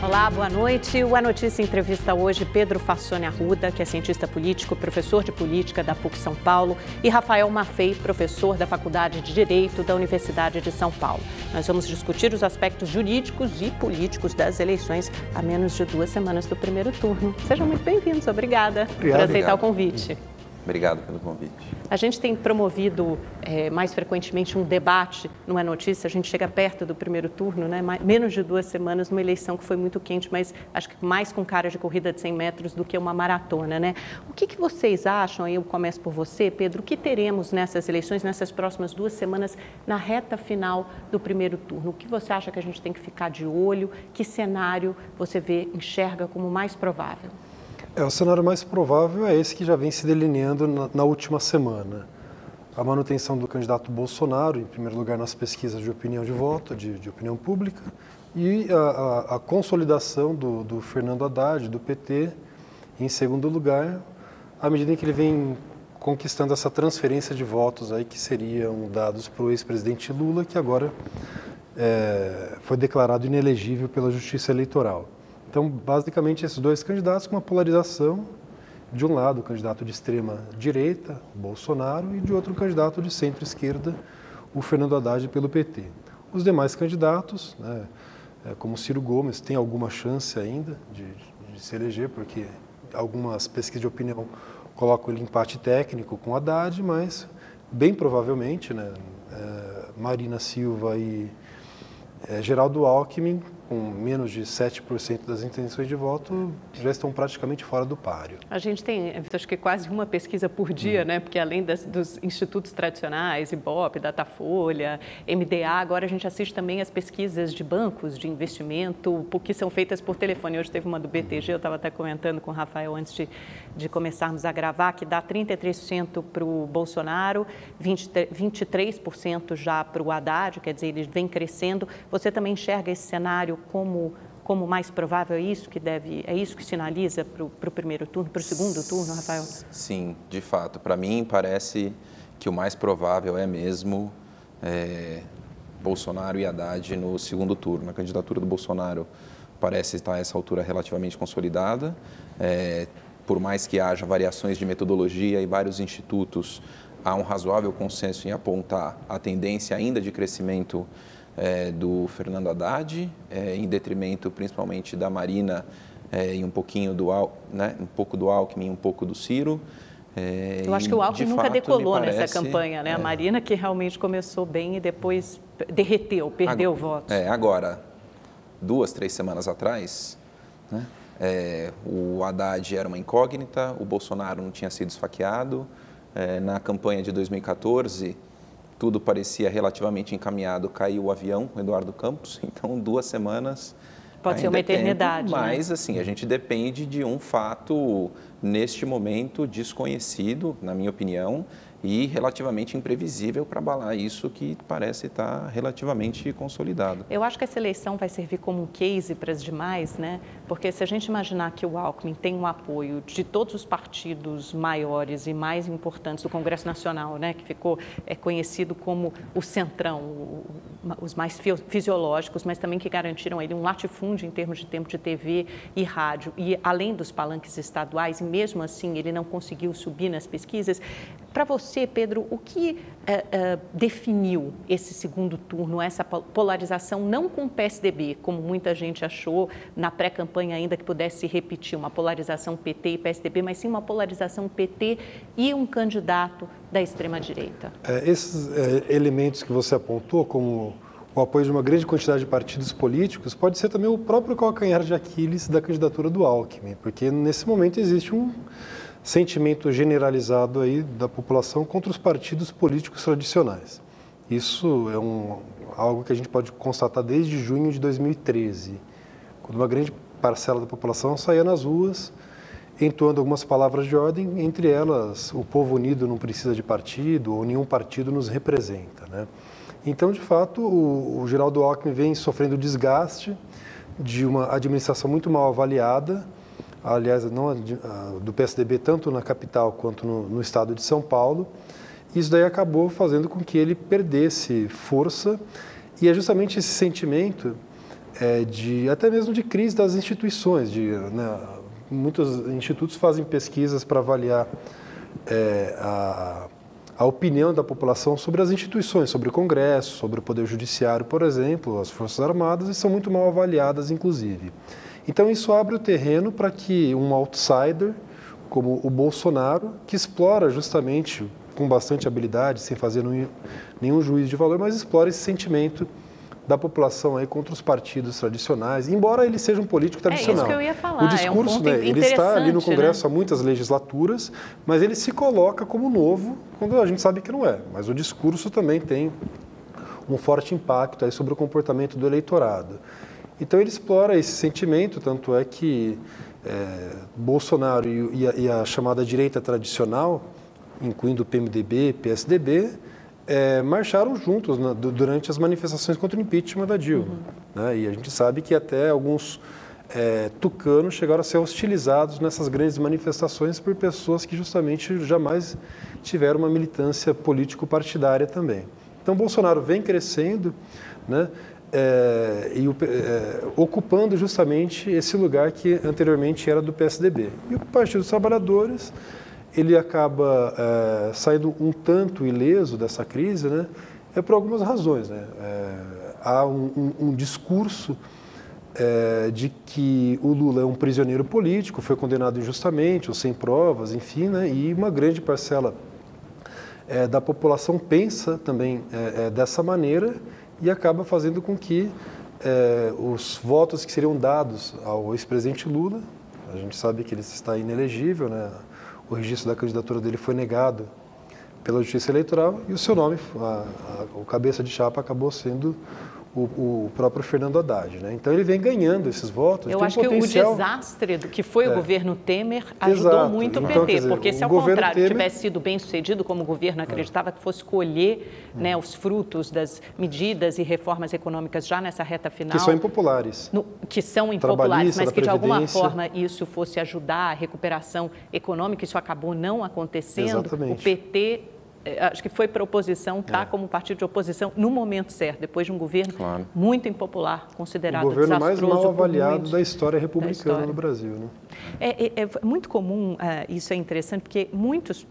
Olá, boa noite. O A Notícia entrevista hoje Pedro Fassoni Arruda, que é cientista político, professor de política da PUC São Paulo, e Rafael Maffei, professor da Faculdade de Direito da Universidade de São Paulo. Nós vamos discutir os aspectos jurídicos e políticos das eleições a menos de 2 semanas do primeiro turno. Sejam muito bem-vindos. Obrigada por aceitar o convite. Obrigado pelo convite. A gente tem promovido mais frequentemente um debate no É Notícia. A gente chega perto do primeiro turno, né? Menos de 2 semanas, numa eleição que foi muito quente, mas acho que mais com cara de corrida de 100 metros do que uma maratona, né? O que vocês acham, eu começo por você, Pedro, o que teremos nessas eleições, nessas próximas 2 semanas, na reta final do primeiro turno? O que você acha que a gente tem que ficar de olho? Que cenário você enxerga como mais provável? O cenário mais provável é esse que já vem se delineando na última semana. A manutenção do candidato Bolsonaro, em primeiro lugar nas pesquisas de opinião de voto, de opinião pública, e a consolidação do Fernando Haddad, do PT, em segundo lugar, à medida em que ele vem conquistando essa transferência de votos aí que seriam dados para o ex-presidente Lula, que agora foi declarado inelegível pela Justiça Eleitoral. Então, basicamente, esses 2 candidatos com uma polarização, de um lado o candidato de extrema direita, Bolsonaro, e de outro o candidato de centro-esquerda, o Fernando Haddad pelo PT. Os demais candidatos, né, como Ciro Gomes, têm alguma chance ainda de se eleger, porque algumas pesquisas de opinião colocam ele em empate técnico com Haddad, mas bem provavelmente, né, Marina Silva e Geraldo Alckmin, com menos de 7% das intenções de voto, já estão praticamente fora do páreo. A gente tem, acho que quase uma pesquisa por dia, né? Porque além dos institutos tradicionais, Ibope, Datafolha, MDA, agora a gente assiste também as pesquisas de bancos de investimento, que são feitas por telefone. Hoje teve uma do BTG, eu estava até comentando com o Rafael antes de começarmos a gravar, que dá 33% para o Bolsonaro, 23% já para o Haddad, quer dizer, ele vem crescendo. Você também enxerga esse cenário como mais provável? É isso que sinaliza para o primeiro turno, para o segundo turno, Rafael? Sim, de fato. Para mim, parece que o mais provável é mesmo Bolsonaro e Haddad no segundo turno. A candidatura do Bolsonaro parece estar a essa altura relativamente consolidada. Por mais que haja variações de metodologia e vários institutos, há um razoável consenso em apontar a tendência ainda de crescimento do Fernando Haddad, em detrimento principalmente da Marina e um pouco do Alckmin, um pouco do Ciro. Eu acho que o Alckmin nunca decolou nessa campanha, né? A Marina que realmente começou bem e depois derreteu, perdeu votos. Agora, 2, 3 semanas atrás, né? O Haddad era uma incógnita, o Bolsonaro não tinha sido esfaqueado. Na campanha de 2014, tudo parecia relativamente encaminhado, caiu o avião, o Eduardo Campos, então 2 semanas... Pode ser uma eternidade, mas, né? assim, a gente depende de um fato, neste momento, desconhecido, na minha opinião, e relativamente imprevisível para abalar isso que parece estar relativamente consolidado. Eu acho que essa eleição vai servir como um case para as demais, né? Porque se a gente imaginar que o Alckmin tem um apoio de todos os partidos maiores e mais importantes do Congresso Nacional, né? Que ficou conhecido como o centrão, os mais fisiológicos, mas também que garantiram a ele um latifúndio em termos de tempo de TV e rádio, e além dos palanques estaduais, e mesmo assim ele não conseguiu subir nas pesquisas. Para você, Pedro, o que definiu esse segundo turno, essa polarização, não com o PSDB, como muita gente achou na pré-campanha ainda que pudesse se repetir, uma polarização PT e PSDB, mas sim uma polarização PT e um candidato da extrema-direita? Esses elementos que você apontou, como o apoio de uma grande quantidade de partidos políticos, pode ser também o próprio calcanhar de Aquiles da candidatura do Alckmin, porque nesse momento existe um sentimento generalizado aí da população contra os partidos políticos tradicionais. Isso é algo que a gente pode constatar desde junho de 2013, quando uma grande parcela da população saía nas ruas, entoando algumas palavras de ordem, entre elas, o povo unido não precisa de partido, ou nenhum partido nos representa, né? Então, de fato, o Geraldo Alckmin vem sofrendo desgaste de uma administração muito mal avaliada, aliás, não do PSDB, tanto na capital quanto no estado de São Paulo. Isso daí acabou fazendo com que ele perdesse força, e é justamente esse sentimento até mesmo de crise das instituições. Né, muitos institutos fazem pesquisas para avaliar a opinião da população sobre as instituições, sobre o Congresso, sobre o Poder Judiciário, por exemplo, as Forças Armadas, e são muito mal avaliadas, inclusive. Então, isso abre o terreno para que um outsider, como o Bolsonaro, que explora justamente, com bastante habilidade, sem fazer nenhum juízo de valor, mas explora esse sentimento da população aí contra os partidos tradicionais, embora ele seja um político tradicional. É isso que eu ia falar. O discurso, ele está ali no Congresso há muitas legislaturas, mas ele se coloca como novo, quando a gente sabe que não é. Mas o discurso também tem um forte impacto aí sobre o comportamento do eleitorado. Então ele explora esse sentimento, tanto é que Bolsonaro e a chamada direita tradicional, incluindo o PMDB, PSDB, marcharam juntos durante as manifestações contra o impeachment da Dilma. Né? E a gente sabe que até alguns tucanos chegaram a ser hostilizados nessas grandes manifestações por pessoas que justamente jamais tiveram uma militância político-partidária também. Então, Bolsonaro vem crescendo, né? Ocupando justamente esse lugar que anteriormente era do PSDB. E o Partido dos Trabalhadores, ele acaba saindo um tanto ileso dessa crise, né? Por algumas razões. Né? Há um discurso de que o Lula é um prisioneiro político, foi condenado injustamente ou sem provas, enfim, né? E uma grande parcela da população pensa também dessa maneira e acaba fazendo com que os votos que seriam dados ao ex-presidente Lula, a gente sabe que ele está inelegível, né? O registro da candidatura dele foi negado pela Justiça Eleitoral e o seu nome, o cabeça de chapa, acabou sendo o próprio Fernando Haddad. Né? Então ele vem ganhando esses votos. Eu acho que o desastre do que foi o governo Temer ajudou muito o PT, então, quer dizer, porque se ao contrário tivesse sido bem sucedido, como o governo acreditava que fosse colher né, os frutos das medidas e reformas econômicas já nessa reta final. Que são impopulares. Que são impopulares, mas que de alguma forma isso fosse ajudar a recuperação econômica, isso acabou não acontecendo. Exatamente. O PT... acho que foi para a oposição, está como partido de oposição no momento certo, depois de um governo muito impopular, considerado desastroso. O governo mais mal avaliado da história republicana no Brasil. Né? É muito comum, isso é interessante, porque muitos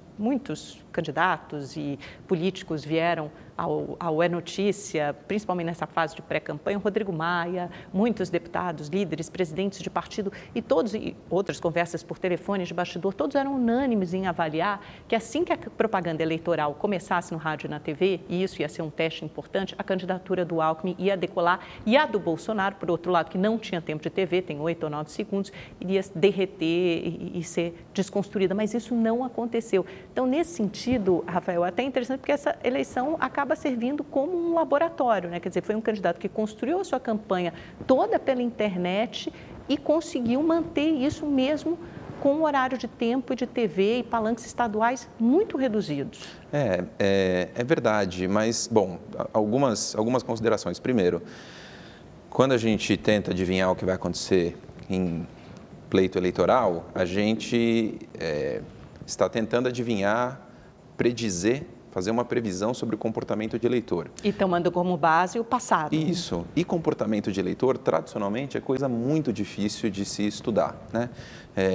candidatos e políticos vieram ao É Notícia, principalmente nessa fase de pré-campanha, Rodrigo Maia, muitos deputados, líderes, presidentes de partido e todos, e outras conversas por telefone de bastidor, todos eram unânimes em avaliar que assim que a propaganda eleitoral começasse no rádio e na TV, e isso ia ser um teste importante, a candidatura do Alckmin ia decolar e a do Bolsonaro, por outro lado, que não tinha tempo de TV, tem 8 ou 9 segundos, iria derreter e ser desconstruída, mas isso não aconteceu. Então, nesse sentido, Rafael, é até interessante porque essa eleição acaba servindo como um laboratório, né? Quer dizer, foi um candidato que construiu a sua campanha toda pela internet e conseguiu manter isso mesmo com um horário de tempo e de TV e palanques estaduais muito reduzidos. É verdade, mas, bom, algumas considerações. Primeiro, quando a gente tenta adivinhar o que vai acontecer em pleito eleitoral, a gente está tentando adivinhar, predizer, fazer uma previsão sobre o comportamento de eleitor. E tomando como base o passado. Isso. E comportamento de eleitor, tradicionalmente, é coisa muito difícil de se estudar, né?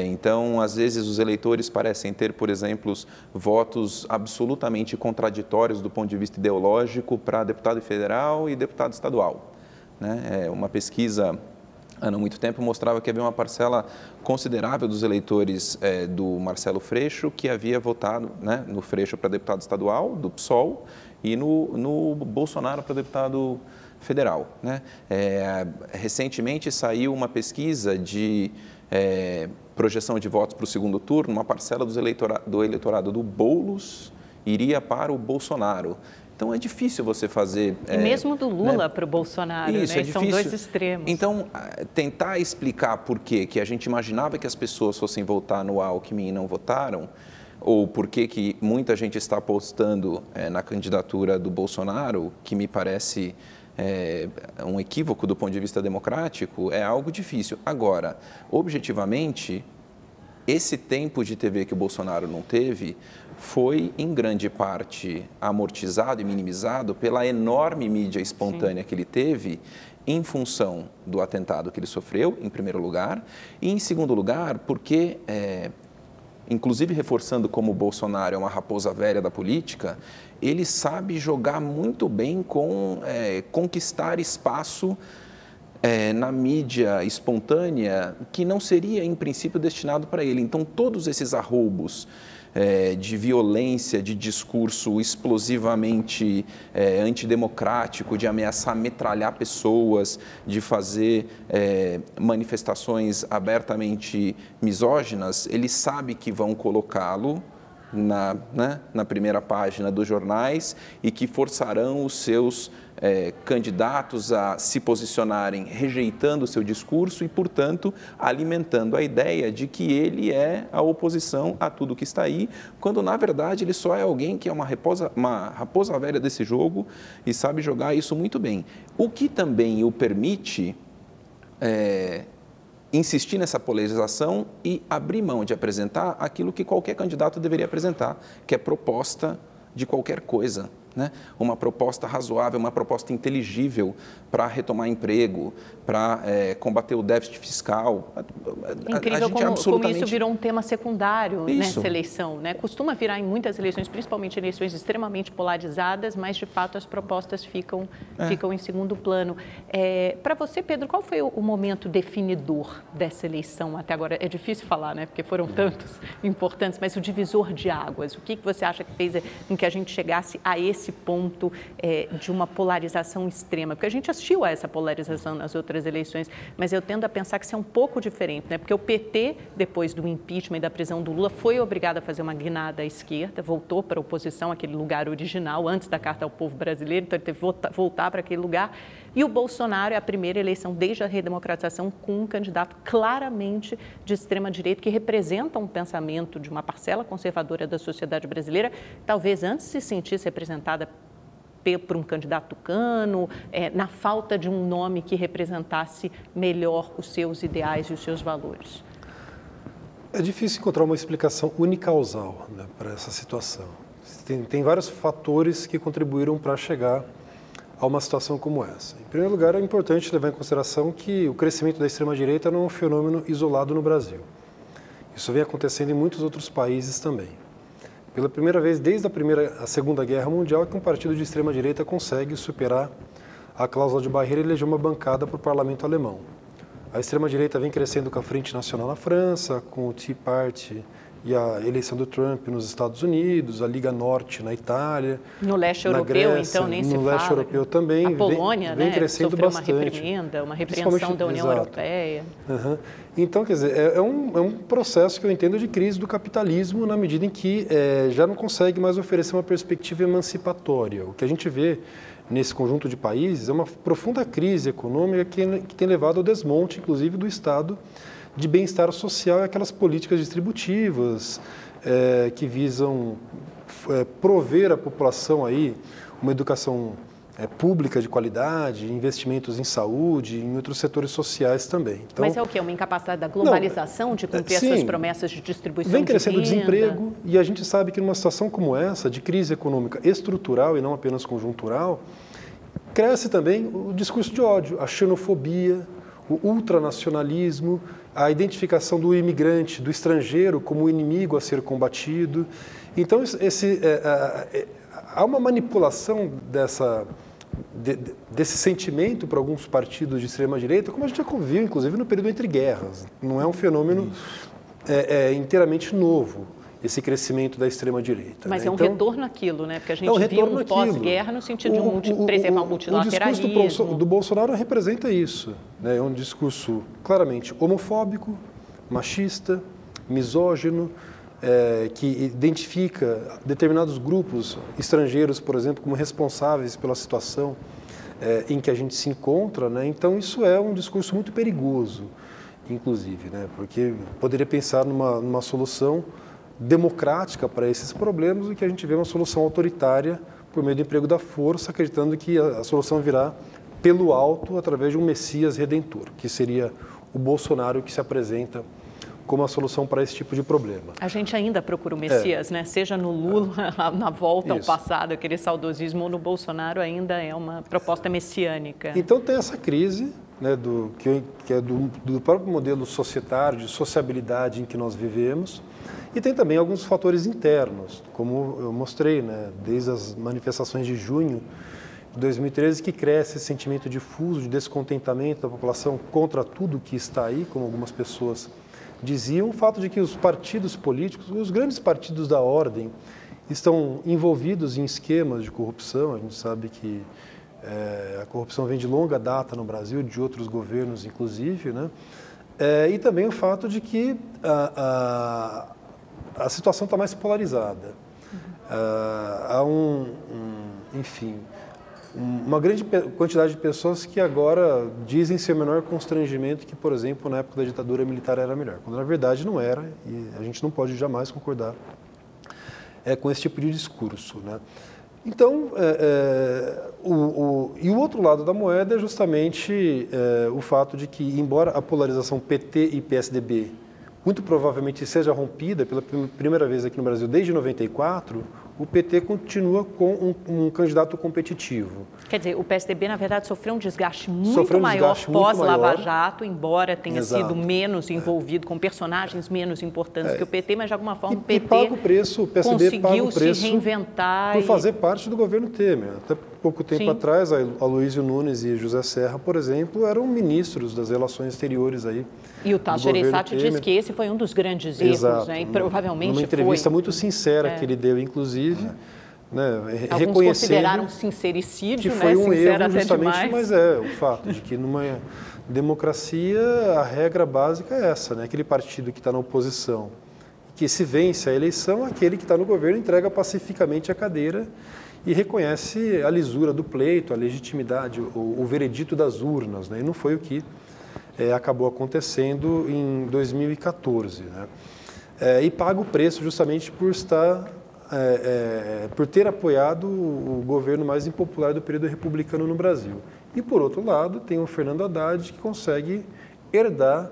Então, às vezes, os eleitores parecem ter, por exemplo, votos absolutamente contraditórios do ponto de vista ideológico para deputado federal e deputado estadual, né? Uma pesquisa há não muito tempo mostrava que havia uma parcela considerável dos eleitores do Marcelo Freixo que havia votado, né, no Freixo para deputado estadual, do PSOL, e no Bolsonaro para deputado federal. Né? Recentemente saiu uma pesquisa de projeção de votos para o segundo turno, uma parcela do eleitorado do Boulos iria para o Bolsonaro. Então, é difícil você fazer... E mesmo do Lula para o Bolsonaro, isso, né? São dois extremos. Então, tentar explicar por que a gente imaginava que as pessoas fossem votar no Alckmin e não votaram, ou por que muita gente está apostando na candidatura do Bolsonaro, que me parece um equívoco do ponto de vista democrático, é algo difícil. Agora, objetivamente, esse tempo de TV que o Bolsonaro não teve foi, em grande parte, amortizado e minimizado pela enorme mídia espontânea que ele teve em função do atentado que ele sofreu, em primeiro lugar, e em segundo lugar, porque, inclusive reforçando como o Bolsonaro é uma raposa velha da política, ele sabe jogar muito bem com conquistar espaço na mídia espontânea que não seria, em princípio, destinado para ele. Então, todos esses arroubos de violência, de discurso explosivamente antidemocrático, de ameaçar metralhar pessoas, de fazer manifestações abertamente misóginas, ele sabe que vão colocá-lo na primeira página dos jornais e que forçarão os seus candidatos a se posicionarem rejeitando o seu discurso e, portanto, alimentando a ideia de que ele é a oposição a tudo que está aí, quando, na verdade, ele só é alguém que é uma raposa velha desse jogo e sabe jogar isso muito bem. O que também o permite insistir nessa polarização e abrir mão de apresentar aquilo que qualquer candidato deveria apresentar, que é proposta de qualquer coisa. Né? Uma proposta razoável, uma proposta inteligível para retomar emprego, para combater o déficit fiscal. Incrível como isso virou um tema secundário nessa eleição. Né? Costuma virar em muitas eleições, principalmente eleições extremamente polarizadas, mas, de fato, as propostas ficam em segundo plano. Para você, Pedro, qual foi o momento definidor dessa eleição até agora? É difícil falar, né? Porque foram tantos importantes, mas o divisor de águas, o que você acha que fez com que a gente chegasse a esse ponto de uma polarização extrema? Porque a gente assistiu a essa polarização nas outras eleições, mas eu tendo a pensar que isso é um pouco diferente, né? Porque o PT, depois do impeachment e da prisão do Lula, foi obrigado a fazer uma guinada à esquerda, voltou para a oposição, aquele lugar original, antes da Carta ao Povo Brasileiro, então ele teve que voltar para aquele lugar. E o Bolsonaro é a primeira eleição desde a redemocratização com um candidato claramente de extrema-direita, que representa um pensamento de uma parcela conservadora da sociedade brasileira, talvez antes se sentisse representada por um candidato tucano, na falta de um nome que representasse melhor os seus ideais e os seus valores. É difícil encontrar uma explicação unicausal, né, para essa situação. Tem vários fatores que contribuíram para chegar a uma situação como essa. Em primeiro lugar, é importante levar em consideração que o crescimento da extrema-direita não é um fenômeno isolado no Brasil. Isso vem acontecendo em muitos outros países também. Pela primeira vez desde a Segunda Guerra Mundial, que um partido de extrema-direita consegue superar a cláusula de barreira e eleger uma bancada para o parlamento alemão. A extrema-direita vem crescendo com a Frente Nacional na França, com o Tea Party e a eleição do Trump nos Estados Unidos, a Liga Norte na Itália, no leste na europeu, Grécia, então, nem se fala. No leste europeu também. A Polônia, vem crescendo sofreu bastante. Uma repreensão da União Europeia. Uhum. Então, quer dizer, é um processo que eu entendo de crise do capitalismo na medida em que já não consegue mais oferecer uma perspectiva emancipatória. O que a gente vê nesse conjunto de países é uma profunda crise econômica que tem levado ao desmonte, inclusive, do Estado de bem-estar social e aquelas políticas distributivas que visam prover à população aí uma educação pública de qualidade, investimentos em saúde, em outros setores sociais também. Então, mas é o quê? Uma incapacidade da globalização de cumprir as suas promessas de distribuição de renda? Vem crescendo o desemprego e a gente sabe que numa situação como essa, de crise econômica estrutural e não apenas conjuntural, cresce também o discurso de ódio, a xenofobia, o ultranacionalismo, a identificação do imigrante, do estrangeiro como o inimigo a ser combatido. Então, há uma manipulação desse sentimento para alguns partidos de extrema-direita, como a gente já viu, inclusive, no período entre guerras. Não é um fenômeno inteiramente novo, esse crescimento da extrema-direita. Mas né? Um retorno àquilo, né? Porque a gente viu um pós-guerra no sentido de preservar o multilateralismo. O discurso do Bolsonaro representa isso. Né? É um discurso claramente homofóbico, machista, misógino, que identifica determinados grupos estrangeiros, por exemplo, como responsáveis pela situação em que a gente se encontra. Né? Então, isso é um discurso muito perigoso, inclusive, né? Porque poderia pensar numa solução democrática para esses problemas e que a gente vê uma solução autoritária por meio do emprego da força, acreditando que a solução virá pelo alto através de um Messias redentor, que seria o Bolsonaro que se apresenta como a solução para esse tipo de problema. A gente ainda procura o Messias, né? Seja no Lula, na volta ao passado, aquele saudosismo, ou no Bolsonaro ainda é uma proposta messiânica. Então tem essa crise, né, que é do próprio modelo societário, de sociabilidade em que nós vivemos, e tem também alguns fatores internos, como eu mostrei, né, desde as manifestações de junho de 2013, que cresce esse sentimento difuso de descontentamento da população contra tudo que está aí, como algumas pessoas diziam, o fato de que os partidos políticos, os grandes partidos da ordem, estão envolvidos em esquemas de corrupção. A gente sabe que a corrupção vem de longa data no Brasil, de outros governos inclusive, né? E também o fato de que a situação está mais polarizada. Há enfim, uma grande quantidade de pessoas que agora dizem ser o menor constrangimento que, por exemplo, na época da ditadura militar era melhor, quando na verdade não era, e a gente não pode jamais concordar com esse tipo de discurso, né? Então, e o outro lado da moeda é justamente o fato de que, embora a polarização PT e PSDB muito provavelmente seja rompida pela primeira vez aqui no Brasil desde 94, o PT continua com um candidato competitivo. Quer dizer, o PSDB, na verdade, sofreu um desgaste muito maior pós-Lava Jato, embora tenha sido menos envolvido com personagens menos importantes que o PT, mas de alguma forma o PT paga o preço, o PSDB paga o preço se reinventar por fazer parte do governo Temer. Até pouco tempo atrás, Aloysio Nunes e José Serra, por exemplo, eram ministros das relações exteriores aí. E o Tasso Gereissati disse que esse foi um dos grandes erros, né? E provavelmente numa entrevista muito sincera que ele deu, inclusive, né, alguns consideraram sincericídio, que foi um erro justamente, demais. Mas o fato de que numa democracia a regra básica é essa, né? Aquele partido que está na oposição, que se vence a eleição, aquele que está no governo entrega pacificamente a cadeira e reconhece a lisura do pleito, a legitimidade, o veredito das urnas, né? E não foi o que acabou acontecendo em 2014, né? E paga o preço justamente por por ter apoiado o governo mais impopular do período republicano no Brasil. E, por outro lado, tem o Fernando Haddad, que consegue herdar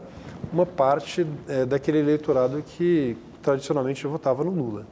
uma parte daquele eleitorado que tradicionalmente votava no Lula.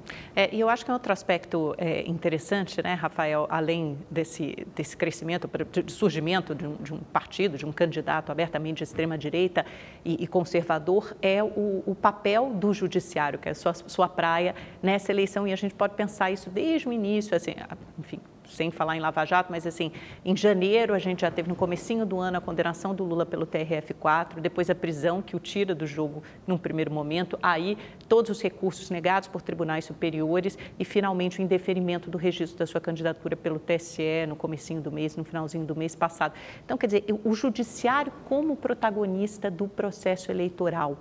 E eu acho que é outro aspecto interessante, né, Rafael, além desse crescimento, de surgimento de um partido, de um candidato abertamente de extrema-direita e conservador, é o papel do judiciário, que é a sua praia nessa eleição, e a gente pode pensar isso desde o início, assim, enfim, sem falar em Lava Jato, mas assim, em janeiro a gente já teve no comecinho do ano a condenação do Lula pelo TRF4, depois a prisão que o tira do jogo num primeiro momento, aí todos os recursos negados por tribunais superiores e finalmente o indeferimento do registro da sua candidatura pelo TSE no comecinho do mês, no finalzinho do mês passado. Então, quer dizer, o judiciário como protagonista do processo eleitoral,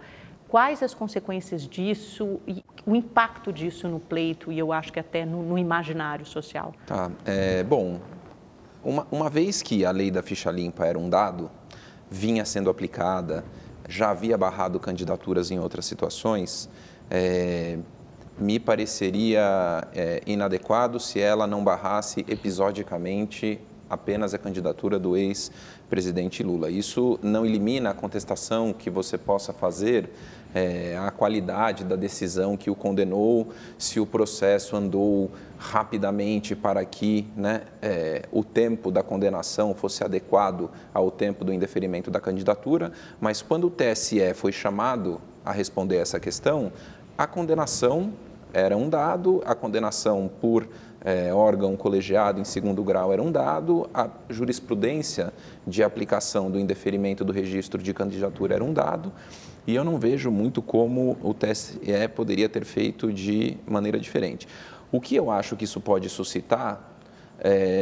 quais as consequências disso e o impacto disso no pleito e eu acho que até no imaginário social? Tá, bom, uma vez que a lei da ficha limpa era um dado, vinha sendo aplicada, já havia barrado candidaturas em outras situações, me pareceria inadequado se ela não barrasse episodicamente apenas a candidatura do ex-presidente Lula. Isso não elimina a contestação que você possa fazer à qualidade da decisão que o condenou, se o processo andou rapidamente para que, né, o tempo da condenação fosse adequado ao tempo do indeferimento da candidatura, mas quando o TSE foi chamado a responder essa questão, a condenação era um dado, a condenação por órgão colegiado em segundo grau era um dado, a jurisprudência de aplicação do indeferimento do registro de candidatura era um dado, e eu não vejo muito como o TSE poderia ter feito de maneira diferente. O que eu acho que isso pode suscitar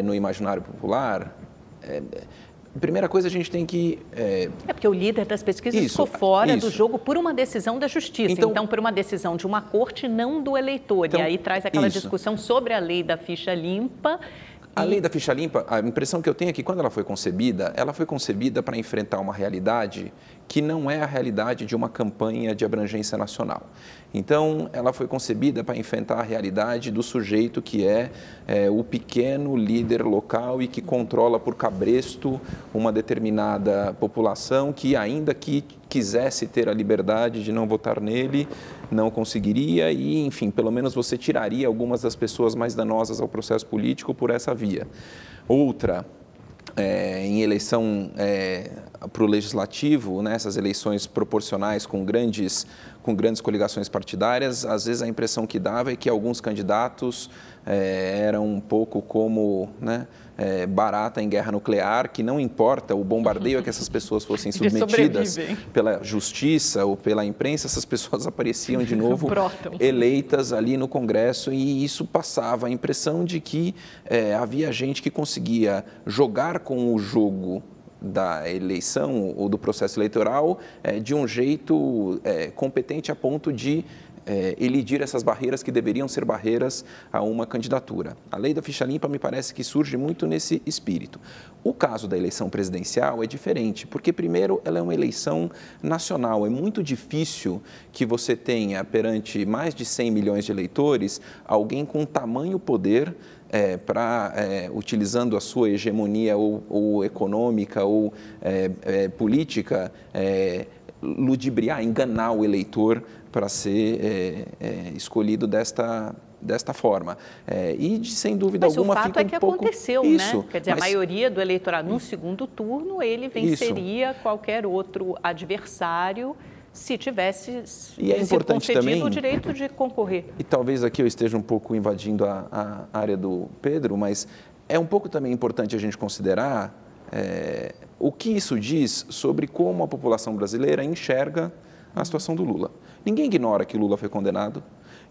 no imaginário popular, primeira coisa, a gente tem que... porque o líder das pesquisas ficou fora do jogo por uma decisão da justiça, então por uma decisão de uma corte, não do eleitor. Então, e aí traz aquela discussão sobre a lei da ficha limpa. A lei da ficha limpa, a impressão que eu tenho é que quando ela foi concebida para enfrentar uma realidade que não é a realidade de uma campanha de abrangência nacional. Então, ela foi concebida para enfrentar a realidade do sujeito que é o pequeno líder local e que controla por cabresto uma determinada população que, ainda que quisesse ter a liberdade de não votar nele, não conseguiria e, enfim, pelo menos você tiraria algumas das pessoas mais danosas ao processo político por essa via. Outra, em eleição para o legislativo, né, essas eleições proporcionais com grandes coligações partidárias, às vezes a impressão que dava é que alguns candidatos eram um pouco como, né, barata em guerra nuclear, que não importa, o bombardeio é que essas pessoas fossem submetidas pela justiça ou pela imprensa, essas pessoas apareciam de novo eleitas ali no Congresso e isso passava a impressão de que havia gente que conseguia jogar com o jogo da eleição ou do processo eleitoral de um jeito competente a ponto de elidir essas barreiras que deveriam ser barreiras a uma candidatura. A lei da ficha limpa me parece que surge muito nesse espírito. O caso da eleição presidencial é diferente, porque primeiro ela é uma eleição nacional, é muito difícil que você tenha perante mais de 100 milhões de eleitores alguém com tamanho poder utilizando a sua hegemonia ou econômica ou política, ludibriar, enganar o eleitor para ser escolhido desta forma. Sem dúvida alguma, fica um pouco... Mas o fato é que aconteceu, isso, né? Quer dizer, a maioria do eleitorado, no segundo turno, ele venceria qualquer outro adversário se tivesse sido concedido o direito de concorrer. E talvez aqui eu esteja um pouco invadindo a área do Pedro, mas é um pouco também importante a gente considerar o que isso diz sobre como a população brasileira enxerga a situação do Lula. Ninguém ignora que Lula foi condenado,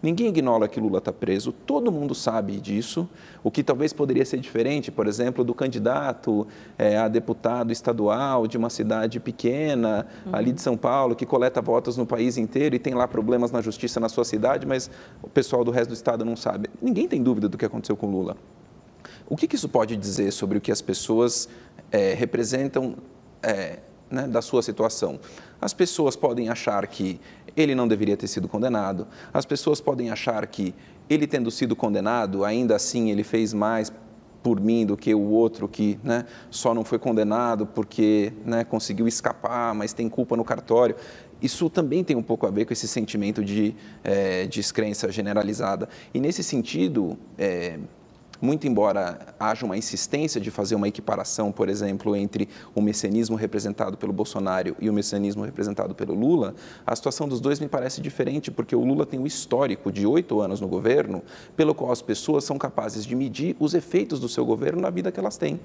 ninguém ignora que Lula está preso, todo mundo sabe disso, o que talvez poderia ser diferente, por exemplo, do candidato a deputado estadual de uma cidade pequena, ali de São Paulo, que coleta votos no país inteiro e tem lá problemas na justiça na sua cidade, mas o pessoal do resto do estado não sabe. Ninguém tem dúvida do que aconteceu com Lula. O que isso pode dizer sobre o que as pessoas representam né, da sua situação? As pessoas podem achar que ele não deveria ter sido condenado, as pessoas podem achar que ele tendo sido condenado, ainda assim ele fez mais por mim do que o outro que, né, só não foi condenado porque, né, conseguiu escapar, mas tem culpa no cartório. Isso também tem um pouco a ver com esse sentimento de descrença generalizada. E nesse sentido, muito embora haja uma insistência de fazer uma equiparação, por exemplo, entre o messianismo representado pelo Bolsonaro e o messianismo representado pelo Lula, a situação dos dois me parece diferente, porque o Lula tem um histórico de 8 anos no governo, pelo qual as pessoas são capazes de medir os efeitos do seu governo na vida que elas têm.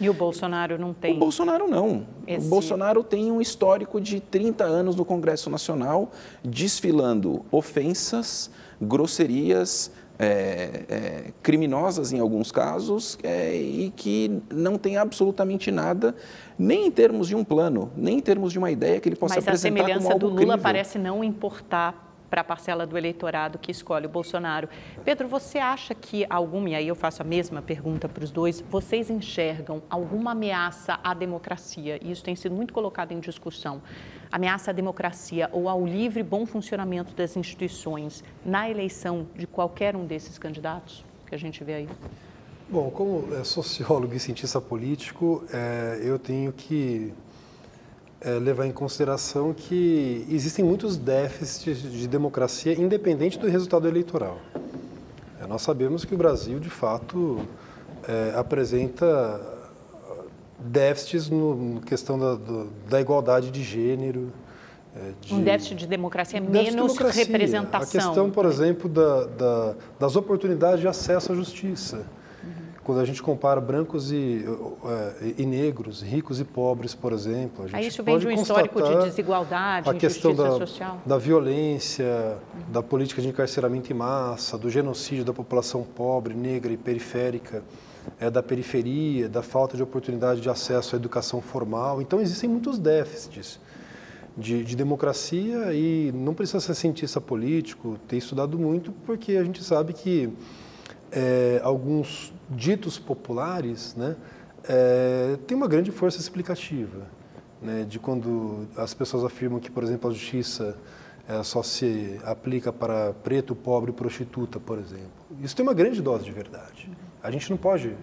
E o Bolsonaro não tem? O Bolsonaro não. O Bolsonaro tem um histórico de 30 anos no Congresso Nacional, desfilando ofensas, grosserias, criminosas em alguns casos e que não tem absolutamente nada, nem em termos de um plano, nem em termos de uma ideia que ele possa apresentar como algo crível. Mas a semelhança do Lula parece não importar para a parcela do eleitorado que escolhe o Bolsonaro. Pedro, você acha que alguma, e aí eu faço a mesma pergunta para os dois, vocês enxergam alguma ameaça à democracia? E isso tem sido muito colocado em discussão. Ameaça à democracia ou ao livre e bom funcionamento das instituições na eleição de qualquer um desses candidatos que a gente vê aí? Bom, como sociólogo e cientista político, eu tenho que levar em consideração que existem muitos déficits de democracia independente do resultado eleitoral. Nós sabemos que o Brasil, de fato, apresenta déficits na questão da igualdade de gênero. Um déficit de democracia, menos representação. A questão, por exemplo, das oportunidades de acesso à justiça. Quando a gente compara brancos e negros, ricos e pobres, por exemplo, a gente isso vem de um histórico de desigualdade, a questão social. Da violência, da política de encarceramento em massa, do genocídio da população pobre, negra e periférica, da periferia, da falta de oportunidade de acesso à educação formal. Então, existem muitos déficits de democracia e não precisa ser cientista político, ter estudado muito, porque a gente sabe que alguns ditos populares, né, têm uma grande força explicativa. né, de quando as pessoas afirmam que, por exemplo, a justiça só se aplica para preto, pobre e prostituta, por exemplo. Isso tem uma grande dose de verdade. A gente não pode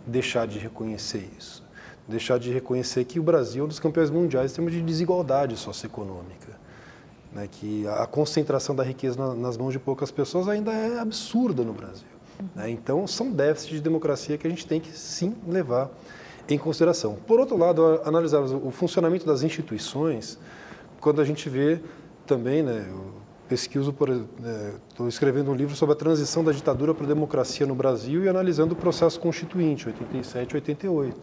deixar de reconhecer isso. Deixar de reconhecer que o Brasil é um dos campeões mundiais em termos de desigualdade socioeconômica. Né, que a concentração da riqueza nas mãos de poucas pessoas ainda é absurda no Brasil. Né? Então, são déficits de democracia que a gente tem que, sim, levar em consideração. Por outro lado, analisarmos o funcionamento das instituições, quando a gente vê também, né, eu pesquiso, estou escrevendo um livro sobre a transição da ditadura para a democracia no Brasil e analisando o processo constituinte, 87 e 88.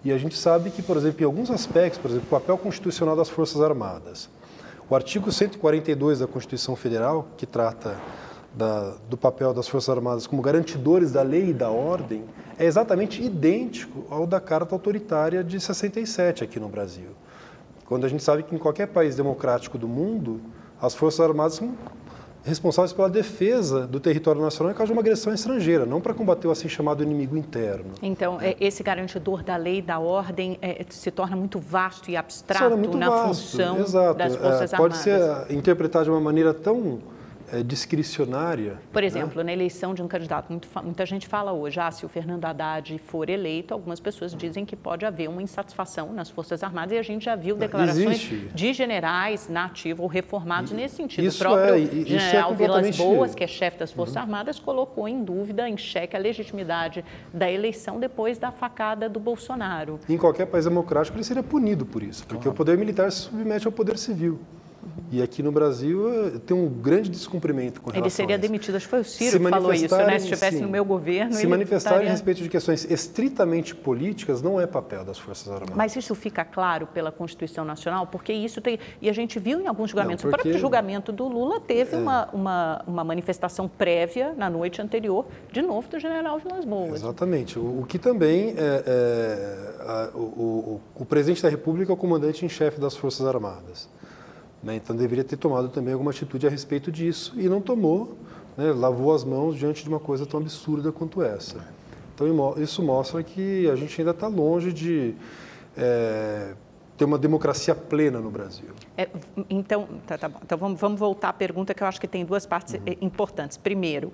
E a gente sabe que, por exemplo, em alguns aspectos, por exemplo, o papel constitucional das Forças Armadas, o artigo 142 da Constituição Federal, que trata do papel das Forças Armadas como garantidores da lei e da ordem, é exatamente idêntico ao da Carta Autoritária de 67 aqui no Brasil. Quando a gente sabe que em qualquer país democrático do mundo, as Forças Armadas são responsáveis pela defesa do território nacional em caso de uma agressão estrangeira, não para combater o assim chamado inimigo interno. Então, esse garantidor da lei e da ordem se torna muito vasto e abstrato função das Forças Armadas. Pode ser interpretado de uma maneira tão discricionária. Por exemplo, na eleição de um candidato, muita gente fala hoje, se o Fernando Haddad for eleito, algumas pessoas dizem que pode haver uma insatisfação nas Forças Armadas e a gente já viu declarações de generais na ativa ou reformados nesse sentido. O próprio general Vilas Boas, que é chefe das Forças Armadas, colocou em dúvida, em xeque, a legitimidade da eleição depois da facada do Bolsonaro. Em qualquer país democrático ele seria punido por isso, porque o poder militar se submete ao poder civil. E aqui no Brasil tem um grande descumprimento com relação a isso. Ele seria demitido, acho que foi o Ciro que falou isso, né? Se estivesse no meu governo, se manifestarem a respeito de questões estritamente políticas não é papel das Forças Armadas. Mas isso fica claro pela Constituição Nacional, porque isso tem... E a gente viu em alguns julgamentos, o próprio julgamento do Lula teve uma manifestação prévia na noite anterior, de novo, do general Vilas Boas. Exatamente. O que também o presidente da República é o comandante em chefe das Forças Armadas. Então, deveria ter tomado também alguma atitude a respeito disso e não tomou, né, lavou as mãos diante de uma coisa tão absurda quanto essa. Então, isso mostra que a gente ainda está longe de ter uma democracia plena no Brasil. Então, tá bom. Então, vamos voltar à pergunta, que eu acho que tem duas partes importantes. Primeiro,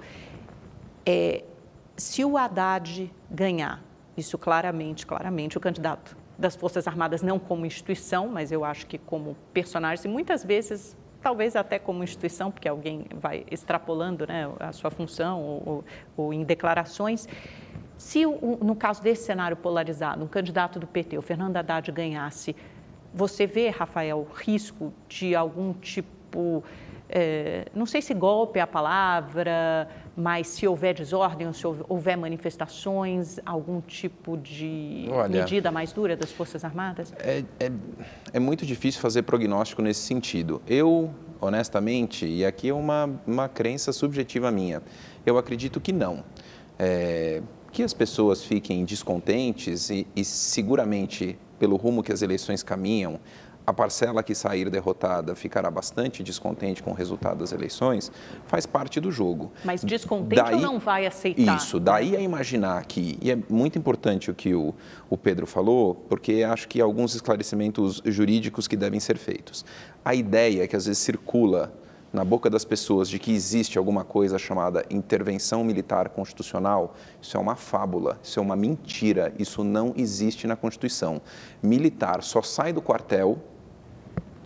se o Haddad ganhar, isso claramente, o candidato das Forças Armadas, não como instituição, mas eu acho que como personagem, e muitas vezes, talvez até como instituição, porque alguém vai extrapolando, né, a sua função ou em declarações. Se, no caso desse cenário polarizado, um candidato do PT, o Fernando Haddad, ganhasse, você vê, Rafael, risco de algum tipo... não sei se golpe é a palavra, mas se houver desordem, ou se houver manifestações, algum tipo de medida mais dura das Forças Armadas? É muito difícil fazer prognóstico nesse sentido. Eu, honestamente, e aqui é uma crença subjetiva minha, eu acredito que não. Que as pessoas fiquem descontentes e seguramente, pelo rumo que as eleições caminham, a parcela que sair derrotada ficará bastante descontente com o resultado das eleições, faz parte do jogo. Mas descontente ou não vai aceitar? Isso, daí a imaginar que, e é muito importante o que o Pedro falou, porque acho que há alguns esclarecimentos jurídicos que devem ser feitos. A ideia que às vezes circula na boca das pessoas de que existe alguma coisa chamada intervenção militar constitucional, isso é uma fábula, isso é uma mentira, isso não existe na Constituição. Militar só sai do quartel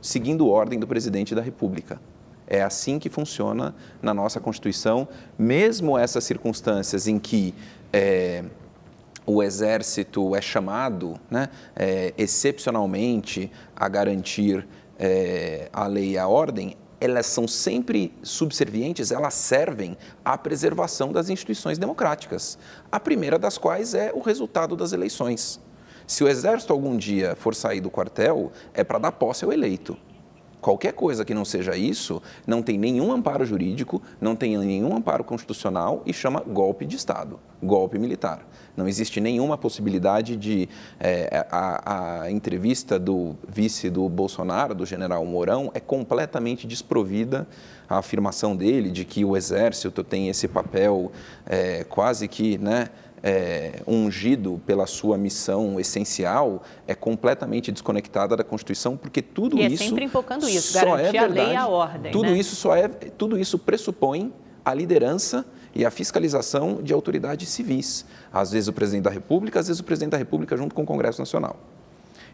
seguindo ordem do presidente da República. É assim que funciona na nossa Constituição, mesmo essas circunstâncias em que o Exército é chamado, né, excepcionalmente a garantir a lei e a ordem, elas são sempre subservientes, elas servem à preservação das instituições democráticas, a primeira das quais é o resultado das eleições. Se o Exército algum dia for sair do quartel, é para dar posse ao eleito. Qualquer coisa que não seja isso, não tem nenhum amparo jurídico, não tem nenhum amparo constitucional e chama golpe de Estado, golpe militar. Não existe nenhuma possibilidade de... A entrevista do vice do Bolsonaro, do general Mourão, é completamente desprovida a afirmação dele de que o Exército tem esse papel quase que, né, ungido pela sua missão essencial é completamente desconectada da Constituição, porque tudo e isso... E é sempre invocando isso, garantir garantir a lei e a ordem. Tudo, né? tudo isso pressupõe a liderança e a fiscalização de autoridades civis. Às vezes o presidente da República, às vezes o presidente da República junto com o Congresso Nacional.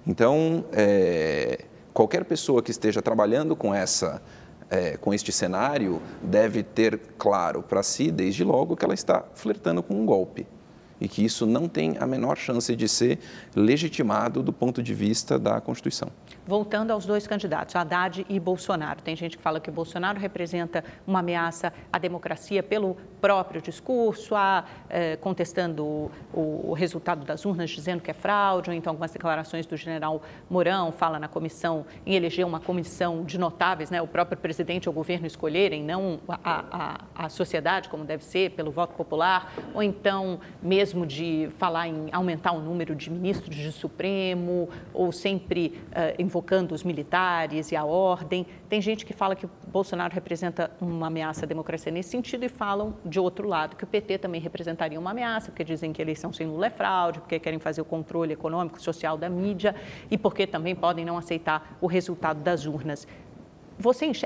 Então, qualquer pessoa que esteja trabalhando com este cenário deve ter claro para si, desde logo, que ela está flertando com um golpe e que isso não tem a menor chance de ser legitimado do ponto de vista da Constituição. Voltando aos dois candidatos, Haddad e Bolsonaro. Tem gente que fala que Bolsonaro representa uma ameaça à democracia pelo próprio discurso, contestando o resultado das urnas, dizendo que é fraude, ou então algumas declarações do general Mourão, fala na comissão, em eleger uma comissão de notáveis, né, o próprio presidente e o governo escolherem, não a sociedade, como deve ser, pelo voto popular, ou então mesmo de falar em aumentar o número de ministros de Supremo, ou sempre invocando os militares e a ordem. Tem gente que fala que o Bolsonaro representa uma ameaça à democracia nesse sentido e falam, de outro lado, que o PT também representaria uma ameaça, porque dizem que a eleição sem Lula é fraude, porque querem fazer o controle econômico, social da mídia e porque também podem não aceitar o resultado das urnas.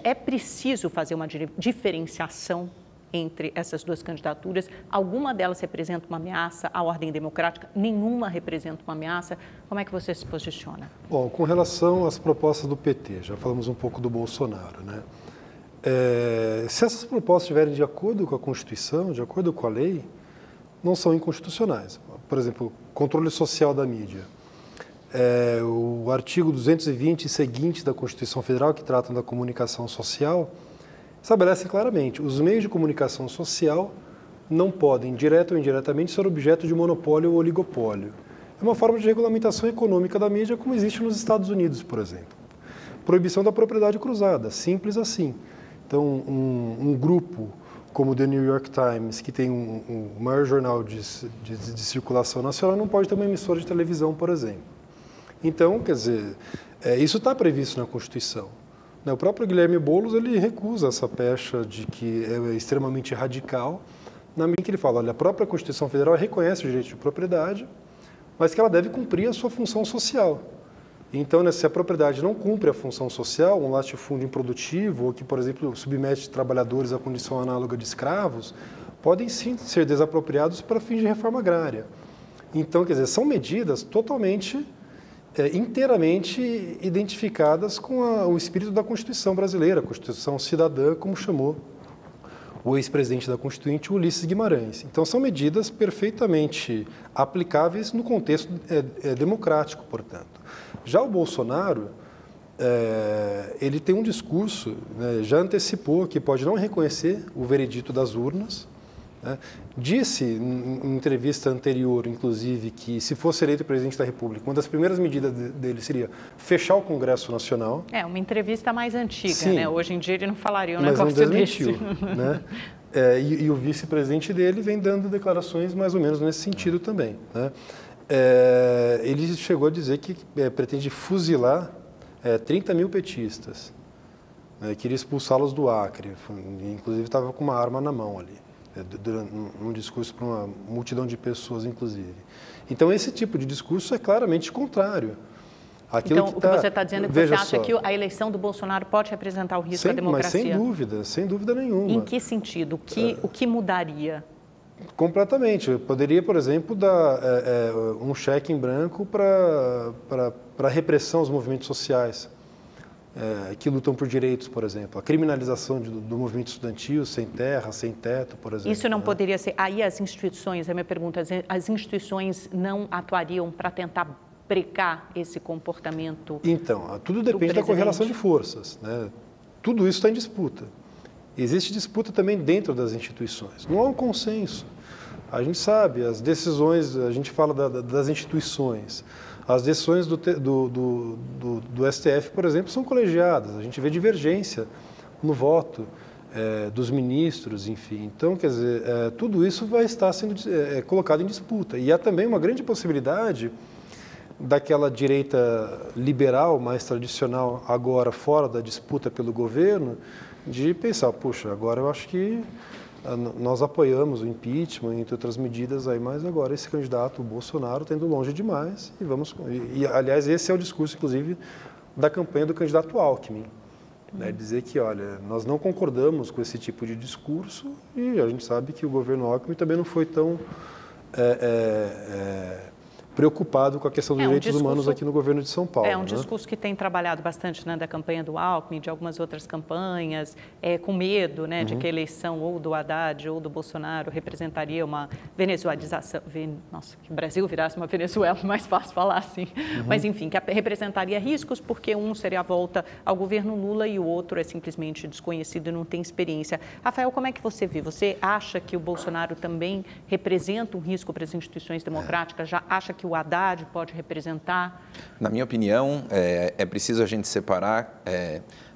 É preciso fazer uma diferenciação entre essas duas candidaturas? Alguma delas representa uma ameaça à ordem democrática? Nenhuma representa uma ameaça? Como é que você se posiciona? Bom, com relação às propostas do PT, já falamos um pouco do Bolsonaro, né? Se essas propostas estiverem de acordo com a Constituição, de acordo com a lei, não são inconstitucionais. Por exemplo, controle social da mídia. O artigo 220 e seguintes da Constituição Federal, que tratam da comunicação social, estabelece claramente: os meios de comunicação social não podem, direto ou indiretamente, ser objeto de monopólio ou oligopólio. É uma forma de regulamentação econômica da mídia, como existe nos Estados Unidos, por exemplo. Proibição da propriedade cruzada, simples assim. Então, um grupo como o The New York Times, que tem o maior jornal de circulação nacional, não pode ter uma emissora de televisão, por exemplo. Então, quer dizer, isso está previsto na Constituição. O próprio Guilherme Boulos, ele recusa essa pecha de que é extremamente radical, na medida que ele fala: olha, a própria Constituição Federal reconhece o direito de propriedade, mas que ela deve cumprir a sua função social. Então, se a propriedade não cumpre a função social, um latifúndio improdutivo, ou que, por exemplo, submete trabalhadores à condição análoga de escravos, podem sim ser desapropriados para fins de reforma agrária. Então, quer dizer, são medidas totalmente, inteiramente identificadas com o espírito da Constituição brasileira, a Constituição cidadã, como chamou o ex-presidente da Constituinte, Ulisses Guimarães. Então, são medidas perfeitamente aplicáveis no contexto democrático, portanto. Já o Bolsonaro, ele tem um discurso, né, já antecipou que pode não reconhecer o veredito das urnas, né? Disse em entrevista anterior, inclusive, que se fosse eleito presidente da República, uma das primeiras medidas dele seria fechar o Congresso Nacional. Uma entrevista mais antiga, Sim, né? Hoje em dia ele não falaria um mas negócio não desmentiu, desse. Né? E o vice-presidente dele vem dando declarações mais ou menos nesse sentido também, né? Ele chegou a dizer que pretende fuzilar 30 mil petistas, né? Queria expulsá-los do Acre, inclusive estava com uma arma na mão ali, num discurso para uma multidão de pessoas, inclusive. Então, esse tipo de discurso é claramente contrário. Então, o que você está dizendo é que você acha que a eleição do Bolsonaro pode representar o risco à democracia? Mas sem dúvida nenhuma. Em que sentido? O que mudaria? Completamente. Eu poderia, por exemplo, dar um cheque em branco para a repressão aos movimentos sociais que lutam por direitos, por exemplo. A criminalização do movimento estudantil, sem terra, sem teto, por exemplo. Isso não poderia ser... Aí as instituições, a minha pergunta, as instituições não atuariam para tentar brecar esse comportamento? Então, tudo depende da correlação de forças, né? Tudo isso está em disputa. Existe disputa também dentro das instituições. Não há um consenso. A gente sabe, as decisões, a gente fala das instituições. As decisões do STF, por exemplo, são colegiadas. A gente vê divergência no voto dos ministros, enfim. Então, quer dizer, tudo isso vai estar sendo colocado em disputa. E há também uma grande possibilidade daquela direita liberal, mais tradicional, agora fora da disputa pelo governo, de pensar: puxa, agora eu acho que nós apoiamos o impeachment, entre outras medidas aí, mas agora esse candidato, o Bolsonaro, está indo longe demais aliás, esse é o discurso, inclusive, da campanha do candidato Alckmin. Né, dizer que, olha, nós não concordamos com esse tipo de discurso e a gente sabe que o governo Alckmin também não foi tão preocupado com a questão dos direitos humanos aqui no governo de São Paulo. É um discurso que tem trabalhado bastante, né, da campanha do Alckmin, de algumas outras campanhas, com medo, né, de que a eleição ou do Haddad ou do Bolsonaro representaria uma venezuelização. Nossa, que o Brasil virasse uma Venezuela, mais fácil falar assim. Mas, enfim, que representaria riscos, porque um seria a volta ao governo Lula e o outro é simplesmente desconhecido e não tem experiência. Rafael, como é que você vê? Você acha que o Bolsonaro também representa um risco para as instituições democráticas? Já acha que o Haddad pode representar? Na minha opinião, é preciso a gente separar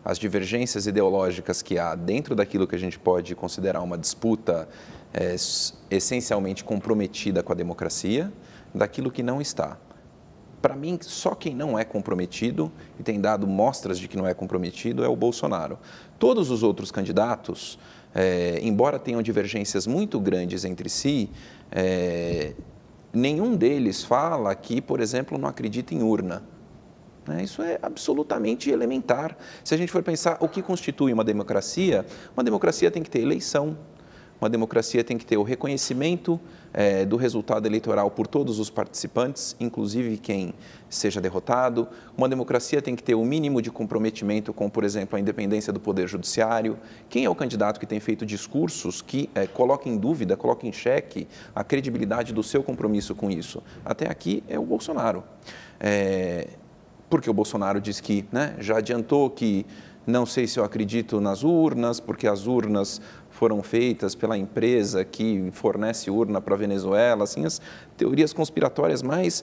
as divergências ideológicas que há dentro daquilo que a gente pode considerar uma disputa essencialmente comprometida com a democracia, daquilo que não está. Para mim, só quem não é comprometido e tem dado mostras de que não é comprometido é o Bolsonaro. Todos os outros candidatos, embora tenham divergências muito grandes entre si, nenhum deles fala que, por exemplo, não acredita em urna. Isso é absolutamente elementar. Se a gente for pensar o que constitui uma democracia tem que ter eleição, uma democracia tem que ter o reconhecimento do resultado eleitoral por todos os participantes, inclusive quem seja derrotado. Uma democracia tem que ter o mínimo de comprometimento com, por exemplo, a independência do Poder Judiciário. Quem é o candidato que tem feito discursos que coloquem em dúvida, coloquem em xeque a credibilidade do seu compromisso com isso? Até aqui é o Bolsonaro. Porque o Bolsonaro diz que, já adiantou que não sei se eu acredito nas urnas, porque as urnas foram feitas pela empresa que fornece urna para a Venezuela, assim, as teorias conspiratórias mais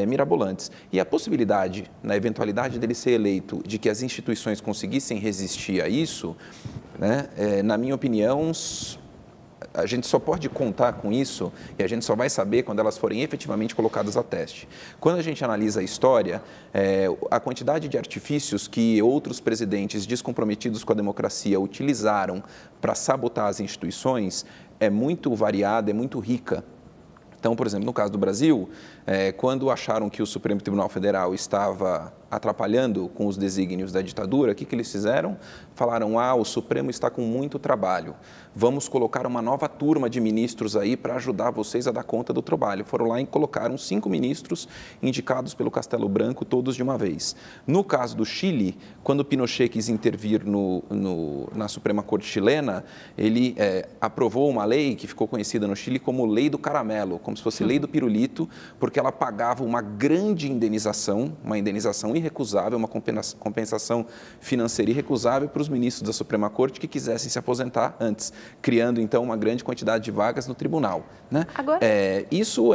mirabolantes. E a possibilidade, na eventualidade dele ser eleito, de que as instituições conseguissem resistir a isso, na minha opinião, a gente só pode contar com isso e a gente só vai saber quando elas forem efetivamente colocadas a teste. Quando a gente analisa a história, a quantidade de artifícios que outros presidentes descomprometidos com a democracia utilizaram para sabotar as instituições é muito variada, é muito rica. Então, por exemplo, no caso do Brasil, quando acharam que o Supremo Tribunal Federal estava atrapalhando com os desígnios da ditadura, o que eles fizeram? Falaram, o Supremo está com muito trabalho, vamos colocar uma nova turma de ministros aí para ajudar vocês a dar conta do trabalho. Foram lá e colocaram 5 ministros indicados pelo Castelo Branco, todos de uma vez. No caso do Chile, quando Pinochet quis intervir na Suprema Corte chilena, ele aprovou uma lei que ficou conhecida no Chile como Lei do Caramelo, como se fosse Lei do Pirulito, porque ela pagava uma grande indenização, uma indenização irrecusável, uma compensação financeira irrecusável para os ministros da Suprema Corte que quisessem se aposentar antes, criando, então, uma grande quantidade de vagas no tribunal. Agora... Isso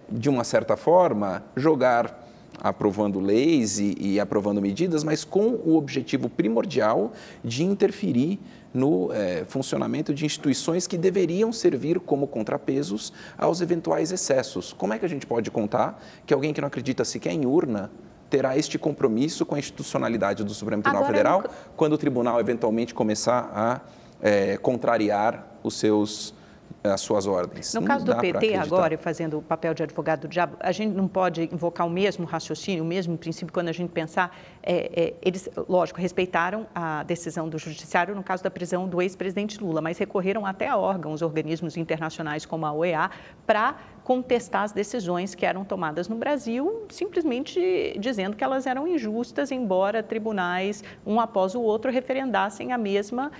de uma certa forma, jogar aprovando leis e aprovando medidas, mas com o objetivo primordial de interferir no funcionamento de instituições que deveriam servir como contrapesos aos eventuais excessos. Como é que a gente pode contar que alguém que não acredita sequer em urna terá este compromisso com a institucionalidade do Supremo Tribunal Federal quando o tribunal eventualmente começar a contrariar as suas ordens? No caso do PT, agora, fazendo o papel de advogado do diabo, a gente não pode invocar o mesmo raciocínio, o mesmo princípio quando a gente pensar, eles, lógico, respeitaram a decisão do judiciário no caso da prisão do ex-presidente Lula, mas recorreram até a organismos internacionais como a OEA, para contestar as decisões que eram tomadas no Brasil, simplesmente dizendo que elas eram injustas, embora tribunais, um após o outro, referendassem a mesma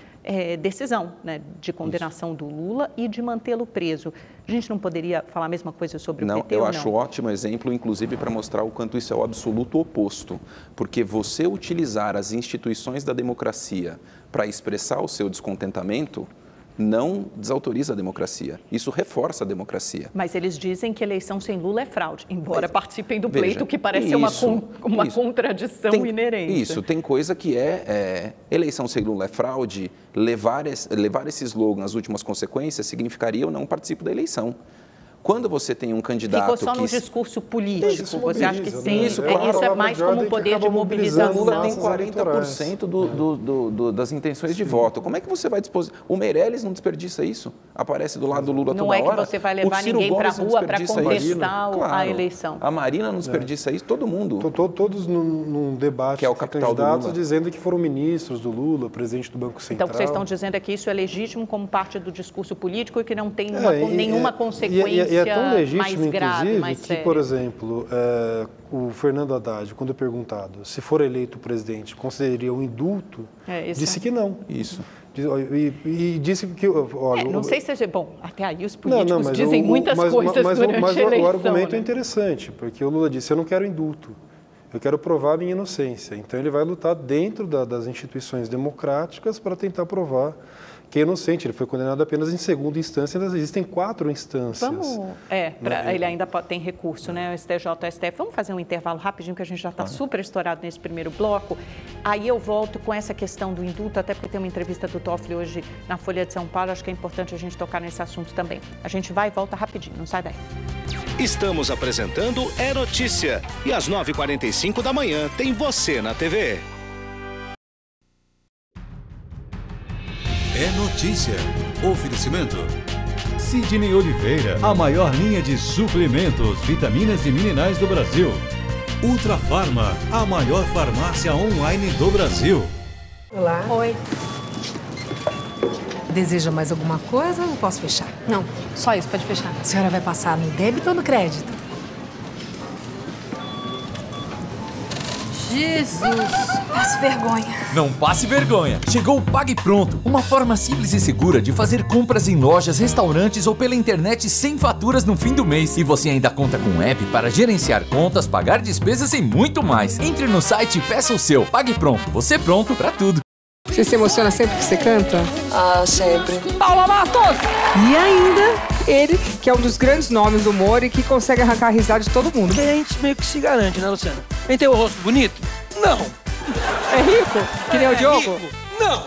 decisão, de condenação do Lula e de mantê-lo preso. A gente não poderia falar a mesma coisa sobre o PT? Eu acho ótimo exemplo, inclusive, para mostrar o quanto isso é o absoluto oposto, porque você utilizar as instituições da democracia para expressar o seu descontentamento não desautoriza a democracia, isso reforça a democracia. Mas eles dizem que eleição sem Lula é fraude, embora participem do pleito, que parece ser uma contradição inerente. Isso, tem coisa que eleição sem Lula é fraude, levar esse slogan às últimas consequências significaria eu não participo da eleição. Quando você tem um candidato ficou só no discurso político, você acha que sim? Isso, claro, isso é mais como um poder de mobilização. O Lula tem 40% das intenções de voto. Como é que você vai disposição? O Meirelles não desperdiça isso? Aparece do lado do Lula toda hora. Não é que você vai levar ninguém para a rua para contestar a eleição. A Marina não desperdiça isso, todo mundo. Todos num debate que é o capital candidatos dizendo que foram ministros do Lula, presidente do Banco Central. Então, vocês estão dizendo é que isso é legítimo como parte do discurso político e que não tem nenhuma consequência é tão legítimo, mais grave, mais que, séria. por exemplo, o Fernando Haddad, quando perguntado se for eleito presidente, consideraria um indulto, disse que não. Isso. E disse que... Olha, não sei se seja... Bom, até aí os políticos dizem muitas coisas durante a eleição. O argumento é interessante, porque o Lula disse, eu não quero indulto, eu quero provar a minha inocência. Então, ele vai lutar dentro das instituições democráticas para tentar provar que é inocente. Ele foi condenado apenas em segunda instância, ainda existem 4 instâncias. Ele ainda tem recurso, né? O STJ, o STF. Vamos fazer um intervalo rapidinho, que a gente já está super estourado nesse primeiro bloco. Aí eu volto com essa questão do indulto, até porque tem uma entrevista do Toffoli hoje na Folha de São Paulo. Acho que é importante a gente tocar nesse assunto também. A gente vai e volta rapidinho, não sai daí. Estamos apresentando É Notícia. E às 9h45 da manhã tem Você na TV. É Notícia. Oferecimento. Sidney Oliveira, a maior linha de suplementos, vitaminas e minerais do Brasil. Ultra Farma, a maior farmácia online do Brasil. Olá. Oi. Deseja mais alguma coisa ou posso fechar? Não, só isso, pode fechar. A senhora vai passar no débito ou no crédito? Jesus, passe vergonha. Não passe vergonha. Chegou o Pague Pronto, uma forma simples e segura de fazer compras em lojas, restaurantes ou pela internet sem faturas no fim do mês. E você ainda conta com um app para gerenciar contas, pagar despesas e muito mais. Entre no site e peça o seu. Pague Pronto, você pronto pra tudo. Você se emociona sempre que você canta? Ah, sempre. Paula Matos! E ainda, ele, que é um dos grandes nomes do humor e que consegue arrancar a risada de todo mundo. A gente meio que se garante, né, Luciana? A gente tem o rosto bonito? Não. É rico? Que nem o Diogo? Rico? Não.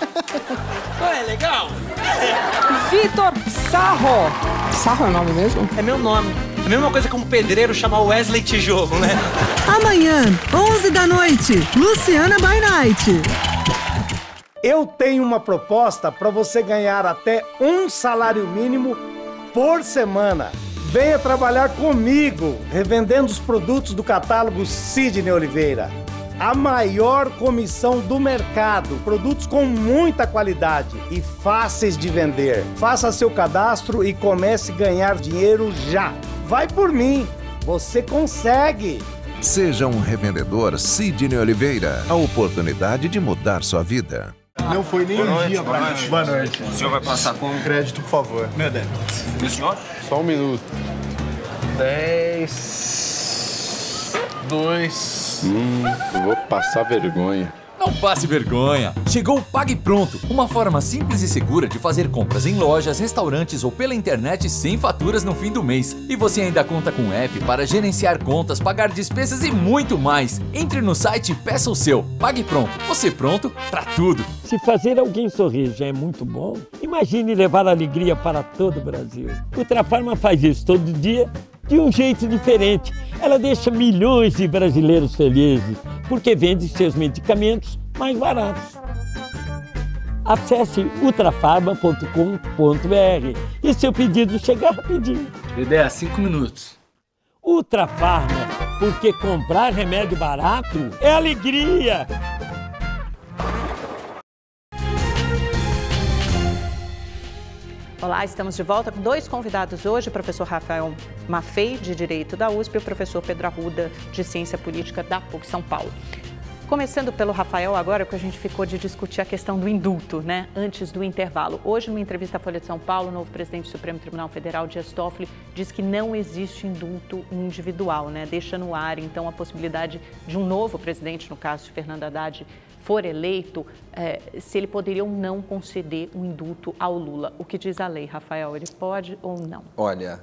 Não é legal? Vitor Sarro. Sarro é o nome mesmo? É meu nome. É a mesma coisa que um pedreiro chamar Wesley Tijolo, né? Amanhã, 11 da noite, Luciana by Night. Eu tenho uma proposta para você ganhar até um salário mínimo por semana. Venha trabalhar comigo, revendendo os produtos do catálogo Sidney Oliveira. A maior comissão do mercado, produtos com muita qualidade e fáceis de vender. Faça seu cadastro e comece a ganhar dinheiro já. Vai por mim, você consegue! Seja um revendedor Sidney Oliveira. A oportunidade de mudar sua vida. Não foi nem um dia pra mim. Boa noite. O senhor vai passar com crédito, por favor. Meu Deus. E o senhor? Só um minuto. 10, 2... eu vou passar vergonha. Não passe vergonha. Chegou o Pague Pronto, uma forma simples e segura de fazer compras em lojas, restaurantes ou pela internet sem faturas no fim do mês. E você ainda conta com um app para gerenciar contas, pagar despesas e muito mais. Entre no site e peça o seu. Pague Pronto, você pronto pra tudo. Se fazer alguém sorrir já é muito bom, imagine levar alegria para todo o Brasil. Ultra Farma faz isso todo dia, de um jeito diferente. Ela deixa milhões de brasileiros felizes, porque vende seus medicamentos mais baratos. Acesse ultrafarma.com.br e seu pedido chega rapidinho. Ideia, 5 minutos. Ultra Farma, porque comprar remédio barato é alegria. Olá, estamos de volta com 2 convidados hoje, o professor Rafael Maffei, de Direito da USP, e o professor Pedro Arruda, de Ciência Política da PUC São Paulo. Começando pelo Rafael agora, que a gente ficou de discutir a questão do indulto, né, antes do intervalo. Hoje, numa entrevista à Folha de São Paulo, o novo presidente do Supremo Tribunal Federal, Dias Toffoli, diz que não existe indulto individual, né, deixa no ar, então, a possibilidade de um novo presidente, no caso de Fernando Haddad, for eleito, se ele poderia ou não conceder um indulto ao Lula. O que diz a lei, Rafael? Ele pode ou não? Olha,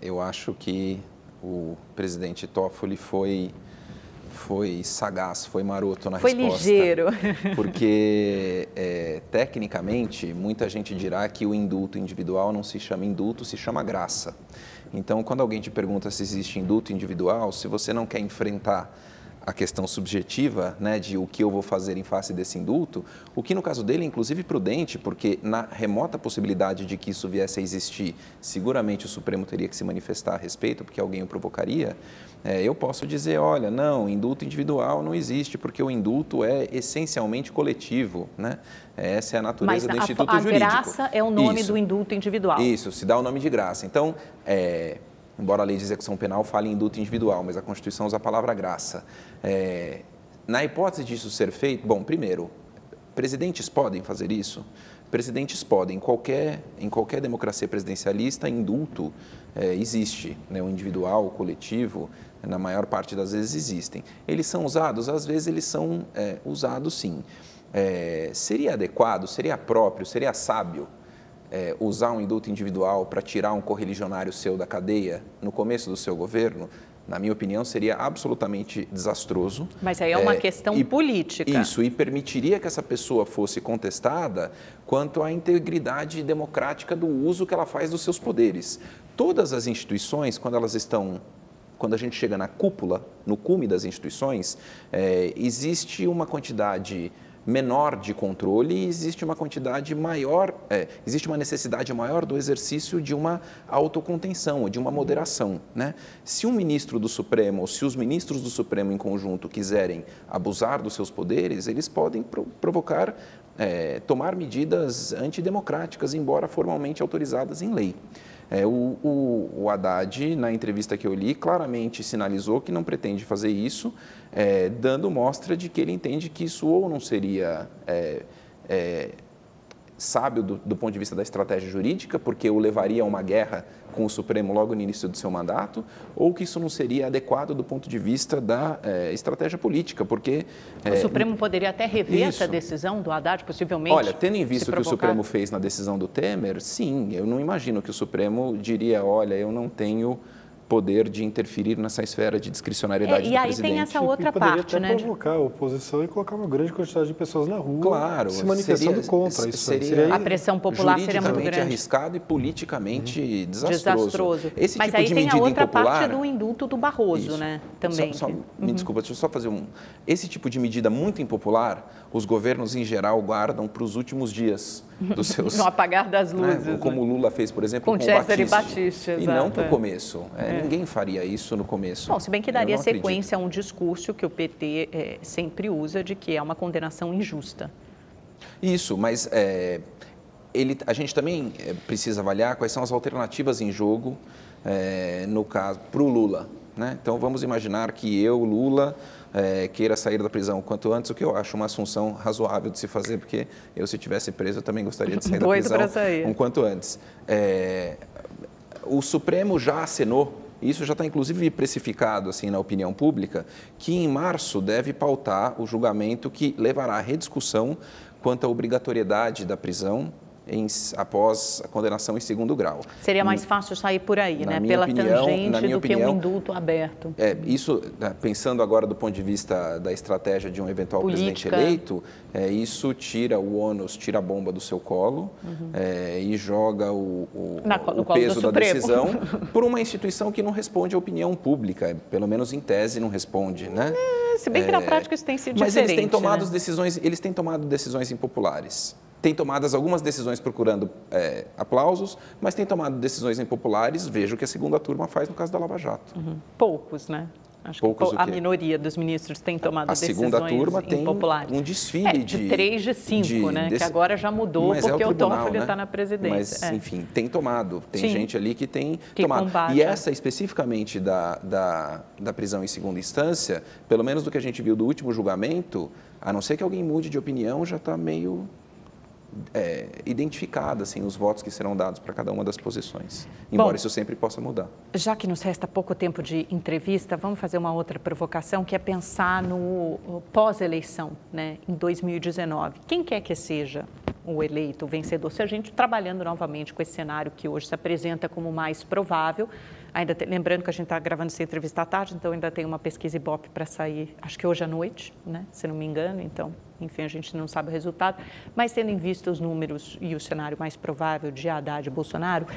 eu acho que o presidente Toffoli foi foi sagaz, foi maroto na resposta. Foi ligeiro. Porque, tecnicamente, muita gente dirá que o indulto individual não se chama indulto, se chama graça. Então, quando alguém te pergunta se existe indulto individual, se você não quer enfrentar a questão subjetiva, né, de o que eu vou fazer em face desse indulto, o que no caso dele é inclusive prudente, porque na remota possibilidade de que isso viesse a existir, seguramente o Supremo teria que se manifestar a respeito, porque alguém o provocaria, eu posso dizer, olha, não, indulto individual não existe, porque o indulto é essencialmente coletivo, né? Essa é a natureza do instituto jurídico. Mas a graça é o nome do indulto individual. Isso, se dá o nome de graça. Então, embora a lei de execução penal fale em indulto individual, mas a Constituição usa a palavra graça. Na hipótese disso ser feito, bom, primeiro, presidentes podem fazer isso? Presidentes podem. Em qualquer democracia presidencialista, indulto existe, né? O individual, o coletivo, na maior parte das vezes existem. Eles são usados? Às vezes eles são usados sim. Seria adequado, seria próprio, seria sábio usar um indulto individual para tirar um correligionário seu da cadeia no começo do seu governo? Na minha opinião, seria absolutamente desastroso. Mas aí é uma questão política. Isso, e permitiria que essa pessoa fosse contestada quanto à integridade democrática do uso que ela faz dos seus poderes. Todas as instituições, quando a gente chega na cúpula, no cume das instituições, existe uma quantidade menor de controle e existe uma quantidade maior, existe uma necessidade maior do exercício de uma autocontenção, de uma moderação, né? Se um ministro do Supremo, ou se os ministros do Supremo em conjunto quiserem abusar dos seus poderes, eles podem provocar, tomar medidas antidemocráticas, embora formalmente autorizadas em lei. O Haddad, na entrevista que eu li, claramente sinalizou que não pretende fazer isso, dando mostra de que ele entende que isso ou não seria sábio do ponto de vista da estratégia jurídica, porque o levaria a uma guerra com o Supremo logo no início do seu mandato, ou que isso não seria adequado do ponto de vista da estratégia política, porque... O Supremo poderia até rever essa decisão do Haddad, possivelmente? Olha, tendo em vista o que o Supremo fez na decisão do Temer, sim, eu não imagino que o Supremo diria, olha, eu não tenho poder de interferir nessa esfera de discricionariedade do presidente. E aí tem essa outra parte, né? Poderia provocar a oposição e colocar uma grande quantidade de pessoas na rua, claro, se manifestando contra isso. Seria a pressão popular seria muito grande. Arriscado e politicamente desastroso. Esse Mas tipo aí de tem medida a outra impopular, parte do indulto do Barroso, isso, né? Também. Me desculpa, deixa eu só fazer Esse tipo de medida muito impopular, os governos em geral guardam para os últimos dias dos seus... No apagar das luzes. Né? Como o Lula fez, por exemplo, com César Batista. E não para o começo. Ninguém faria isso no começo. Bom, se bem que daria sequência a um discurso que o PT sempre usa de que é uma condenação injusta. Isso, mas a gente também precisa avaliar quais são as alternativas em jogo, no caso, para o Lula. Né? Então, vamos imaginar que eu, Lula, queira sair da prisão o quanto antes, o que eu acho uma assunção razoável de se fazer, porque eu, se tivesse preso, eu também gostaria de sair da prisão um quanto antes. O Supremo já acenou, isso já está inclusive precificado assim, na opinião pública, que em março deve pautar o julgamento que levará à rediscussão quanto à obrigatoriedade da prisão após a condenação em segundo grau. Seria mais fácil sair por aí, né? Pela tangente do que um indulto aberto. Isso, pensando agora do ponto de vista da estratégia de um eventual presidente eleito, isso tira o ônus, tira a bomba do seu colo e joga o peso da decisão por uma instituição que não responde à opinião pública, pelo menos em tese não responde, né? Se bem que na prática isso tem sido diferente. Mas eles têm tomado decisões impopulares. Tem tomado algumas decisões procurando aplausos, mas tem tomado decisões impopulares. Veja o que a segunda turma faz no caso da Lava Jato. Poucos, né? Acho que a minoria dos ministros tem tomado decisões impopulares. A segunda turma tem um desfile de 3 de 5, né? Que agora já mudou porque o Toffoli está na presidência. Mas, enfim, tem tomado. Tem gente ali que tem tomado. Combate. E essa especificamente da prisão em segunda instância, pelo menos do que a gente viu do último julgamento, a não ser que alguém mude de opinião, já está meio identificada assim, os votos que serão dados para cada uma das posições, embora isso sempre possa mudar. Já que nos resta pouco tempo de entrevista, vamos fazer uma outra provocação, que é pensar no pós-eleição, né, em 2019. Quem quer que seja o eleito, o vencedor, se a gente trabalhando novamente com esse cenário que hoje se apresenta como mais provável, lembrando que a gente está gravando essa entrevista à tarde, então ainda tem uma pesquisa Ibope para sair, acho que hoje à noite, né, se não me engano, então, enfim, a gente não sabe o resultado, mas tendo em vista os números e o cenário mais provável de Haddad e Bolsonaro,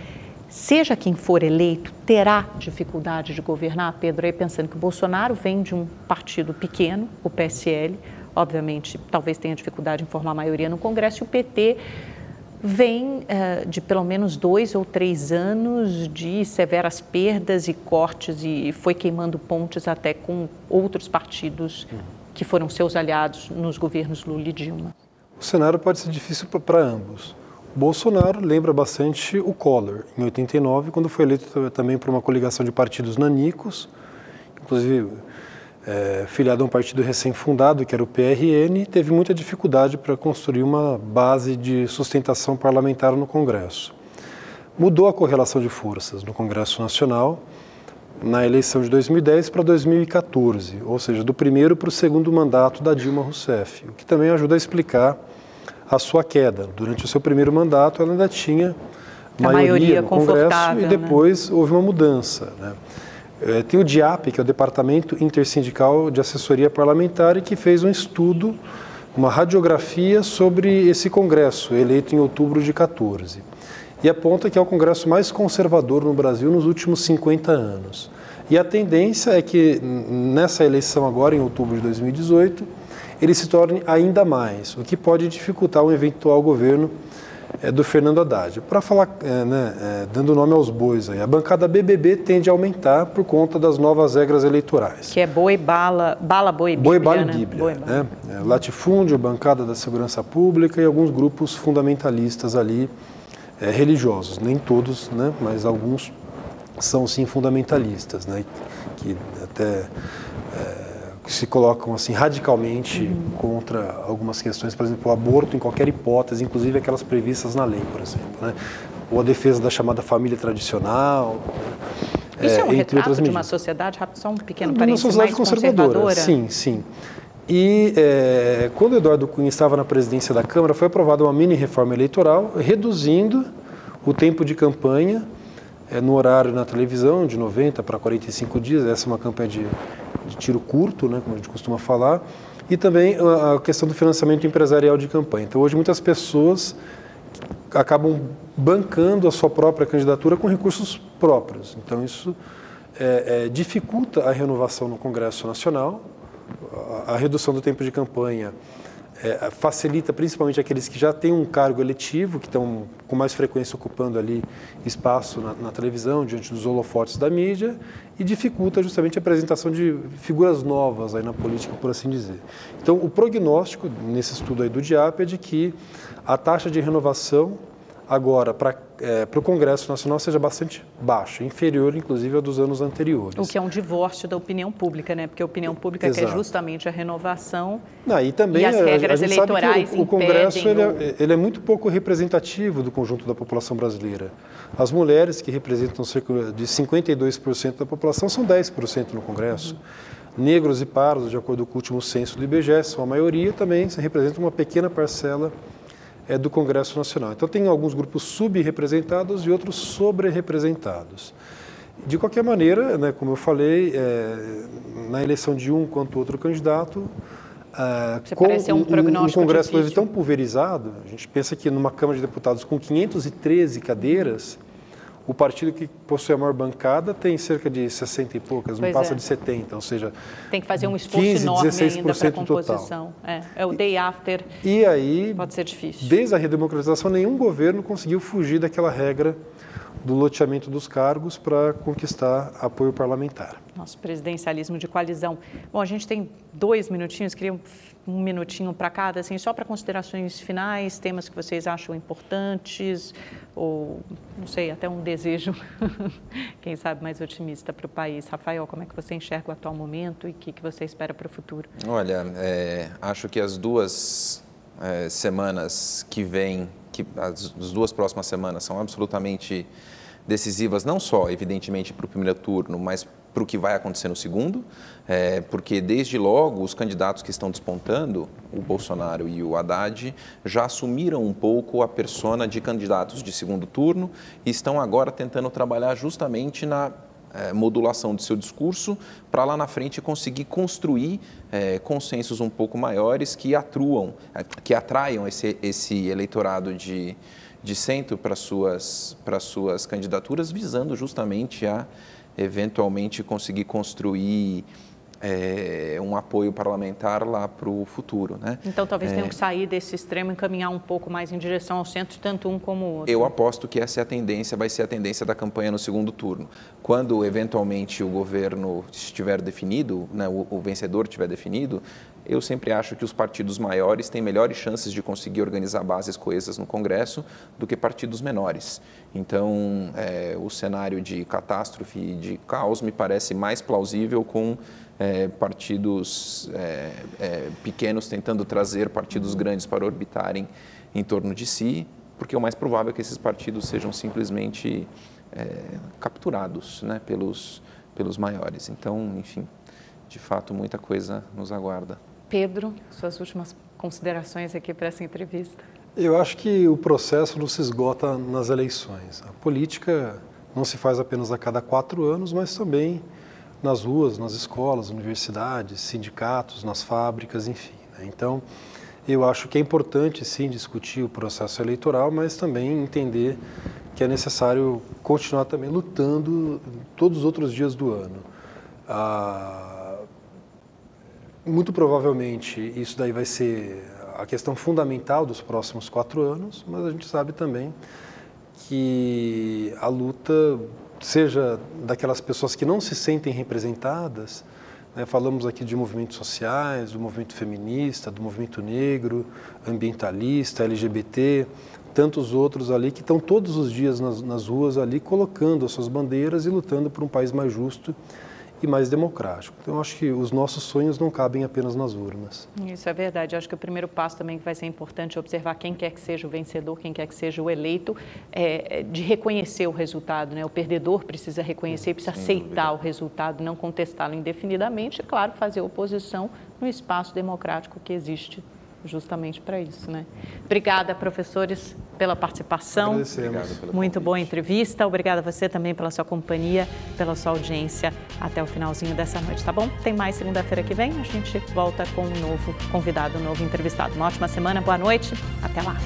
seja quem for eleito, terá dificuldade de governar, Pedro, aí pensando que o Bolsonaro vem de um partido pequeno, o PSL, obviamente, talvez tenha dificuldade em formar maioria no Congresso, e o PT vem de pelo menos 2 ou 3 anos de severas perdas e cortes e foi queimando pontes até com outros partidos que foram seus aliados nos governos Lula e Dilma. O cenário pode ser difícil para ambos. O Bolsonaro lembra bastante o Collor, em 89, quando foi eleito também por uma coligação de partidos nanicos, inclusive filiado a um partido recém-fundado, que era o PRN, teve muita dificuldade para construir uma base de sustentação parlamentar no Congresso. Mudou a correlação de forças no Congresso Nacional na eleição de 2010 para 2014, ou seja, do primeiro para o segundo mandato da Dilma Rousseff, o que também ajuda a explicar a sua queda. Durante o seu primeiro mandato, ela ainda tinha maioria no Congresso e depois houve uma mudança, né? Tem o DIAP, que é o Departamento Intersindical de Assessoria Parlamentar, e que fez um estudo, uma radiografia sobre esse Congresso, eleito em outubro de 2014. E aponta que é o Congresso mais conservador no Brasil nos últimos 50 anos. E a tendência é que nessa eleição agora, em outubro de 2018, ele se torne ainda mais, o que pode dificultar um eventual governo do Fernando Haddad. Para falar, dando nome aos bois, aí, a bancada BBB tende a aumentar por conta das novas regras eleitorais. Que é boi, bala, boi e Bíblia. Boi, bala e Bíblia. Né? Latifúndio, bancada da segurança pública e alguns grupos fundamentalistas ali, religiosos. Nem todos, né? Mas alguns são sim fundamentalistas, né? Que até se colocam assim radicalmente contra algumas questões, por exemplo, o aborto em qualquer hipótese, inclusive aquelas previstas na lei, por exemplo, né? Ou a defesa da chamada família tradicional. Isso é um retrato de uma sociedade, só um pequeno parênteses, uma sociedade mais conservadora. Sim, sim. E quando o Eduardo Cunha estava na presidência da Câmara, foi aprovada uma mini-reforma eleitoral, reduzindo o tempo de campanha no horário na televisão, de 90 para 45 dias. Essa é uma campanha de tiro curto, né, como a gente costuma falar, e também a questão do financiamento empresarial de campanha. Então, hoje, muitas pessoas acabam bancando a sua própria candidatura com recursos próprios. Então, isso dificulta a renovação no Congresso Nacional, a redução do tempo de campanha facilita principalmente aqueles que já têm um cargo eletivo, que estão com mais frequência ocupando ali espaço na televisão, diante dos holofotes da mídia, e dificulta justamente a apresentação de figuras novas aí na política, por assim dizer. Então, o prognóstico, nesse estudo aí do DIAP, é de que a taxa de renovação agora para o Congresso Nacional seja bastante baixa, inferior, inclusive, ao dos anos anteriores. O que é um divórcio da opinião pública, né? Porque a opinião pública quer justamente a renovação e também as regras eleitorais o Congresso ele é muito pouco representativo do conjunto da população brasileira. As mulheres, que representam cerca de 52% da população, são 10% no Congresso. Negros e pardos, de acordo com o último censo do IBGE, são a maioria, também representam uma pequena parcela do Congresso Nacional. Então, tem alguns grupos subrepresentados e outros sobre-representados. De qualquer maneira, né, como eu falei, na eleição de um quanto outro candidato, com um Congresso difícil, tão pulverizado, a gente pensa que numa Câmara de Deputados com 513 cadeiras, o partido que possui a maior bancada tem cerca de 60 e poucas, não passa de 70, ou seja, tem que fazer um esforço 15, enorme ainda para a composição. É o day after, e aí, pode ser difícil. Desde a redemocratização, nenhum governo conseguiu fugir daquela regra do loteamento dos cargos para conquistar apoio parlamentar. Nosso presidencialismo de coalizão. Bom, a gente tem 2 minutinhos, queria um minutinho para cada, assim, só para considerações finais, temas que vocês acham importantes, ou, não sei, até um desejo, quem sabe, mais otimista para o país. Rafael, como é que você enxerga o atual momento e o que você espera para o futuro? Olha, acho que as duas semanas que vêm, que as 2 próximas semanas são absolutamente decisivas, não só, evidentemente, para o primeiro turno, mas para o que vai acontecer no segundo, porque desde logo os candidatos que estão despontando, o Bolsonaro e o Haddad, já assumiram um pouco a persona de candidatos de segundo turno e estão agora tentando trabalhar justamente na modulação de seu discurso para lá na frente conseguir construir consensos um pouco maiores que atraiam esse eleitorado de centro para suas candidaturas, visando justamente a eventualmente conseguir construir um apoio parlamentar lá para o futuro, né? Então, talvez tenham que sair desse extremo e caminhar um pouco mais em direção ao centro, tanto um como o outro. Eu aposto que essa é a tendência, vai ser a tendência da campanha no segundo turno. Quando, eventualmente, o governo estiver definido, né, o vencedor estiver definido, eu sempre acho que os partidos maiores têm melhores chances de conseguir organizar bases coesas no Congresso do que partidos menores. Então, o cenário de catástrofe e de caos me parece mais plausível com partidos pequenos tentando trazer partidos grandes para orbitarem em torno de si, porque o mais provável é que esses partidos sejam simplesmente capturados, né, pelos maiores. Então, enfim, de fato, muita coisa nos aguarda. Pedro, suas últimas considerações aqui para essa entrevista. Eu acho que o processo não se esgota nas eleições. A política não se faz apenas a cada 4 anos, mas também nas ruas, nas escolas, universidades, sindicatos, nas fábricas, enfim, né? Então, eu acho que é importante, sim, discutir o processo eleitoral, mas também entender que é necessário continuar também lutando todos os outros dias do ano. Muito provavelmente isso daí vai ser a questão fundamental dos próximos 4 anos, mas a gente sabe também que a luta, seja daquelas pessoas que não se sentem representadas, né, falamos aqui de movimentos sociais, do movimento feminista, do movimento negro, ambientalista, LGBT, tantos outros ali que estão todos os dias nas ruas ali colocando as suas bandeiras e lutando por um país mais justo e mais democrático. Então, eu acho que os nossos sonhos não cabem apenas nas urnas. Isso é verdade. Eu acho que o primeiro passo também que vai ser importante é observar quem quer que seja o vencedor, quem quer que seja o eleito, de reconhecer o resultado, né? O perdedor precisa reconhecer, precisa aceitar o resultado, não contestá-lo indefinidamente e, claro, fazer oposição no espaço democrático que existe justamente para isso, né? Obrigada, professores, pela participação. Agradecemos. Muito boa entrevista. Obrigada a você também pela sua companhia, pela sua audiência até o finalzinho dessa noite, tá bom? Tem mais segunda-feira que vem, a gente volta com um novo convidado, um novo entrevistado. Uma ótima semana, boa noite, até lá.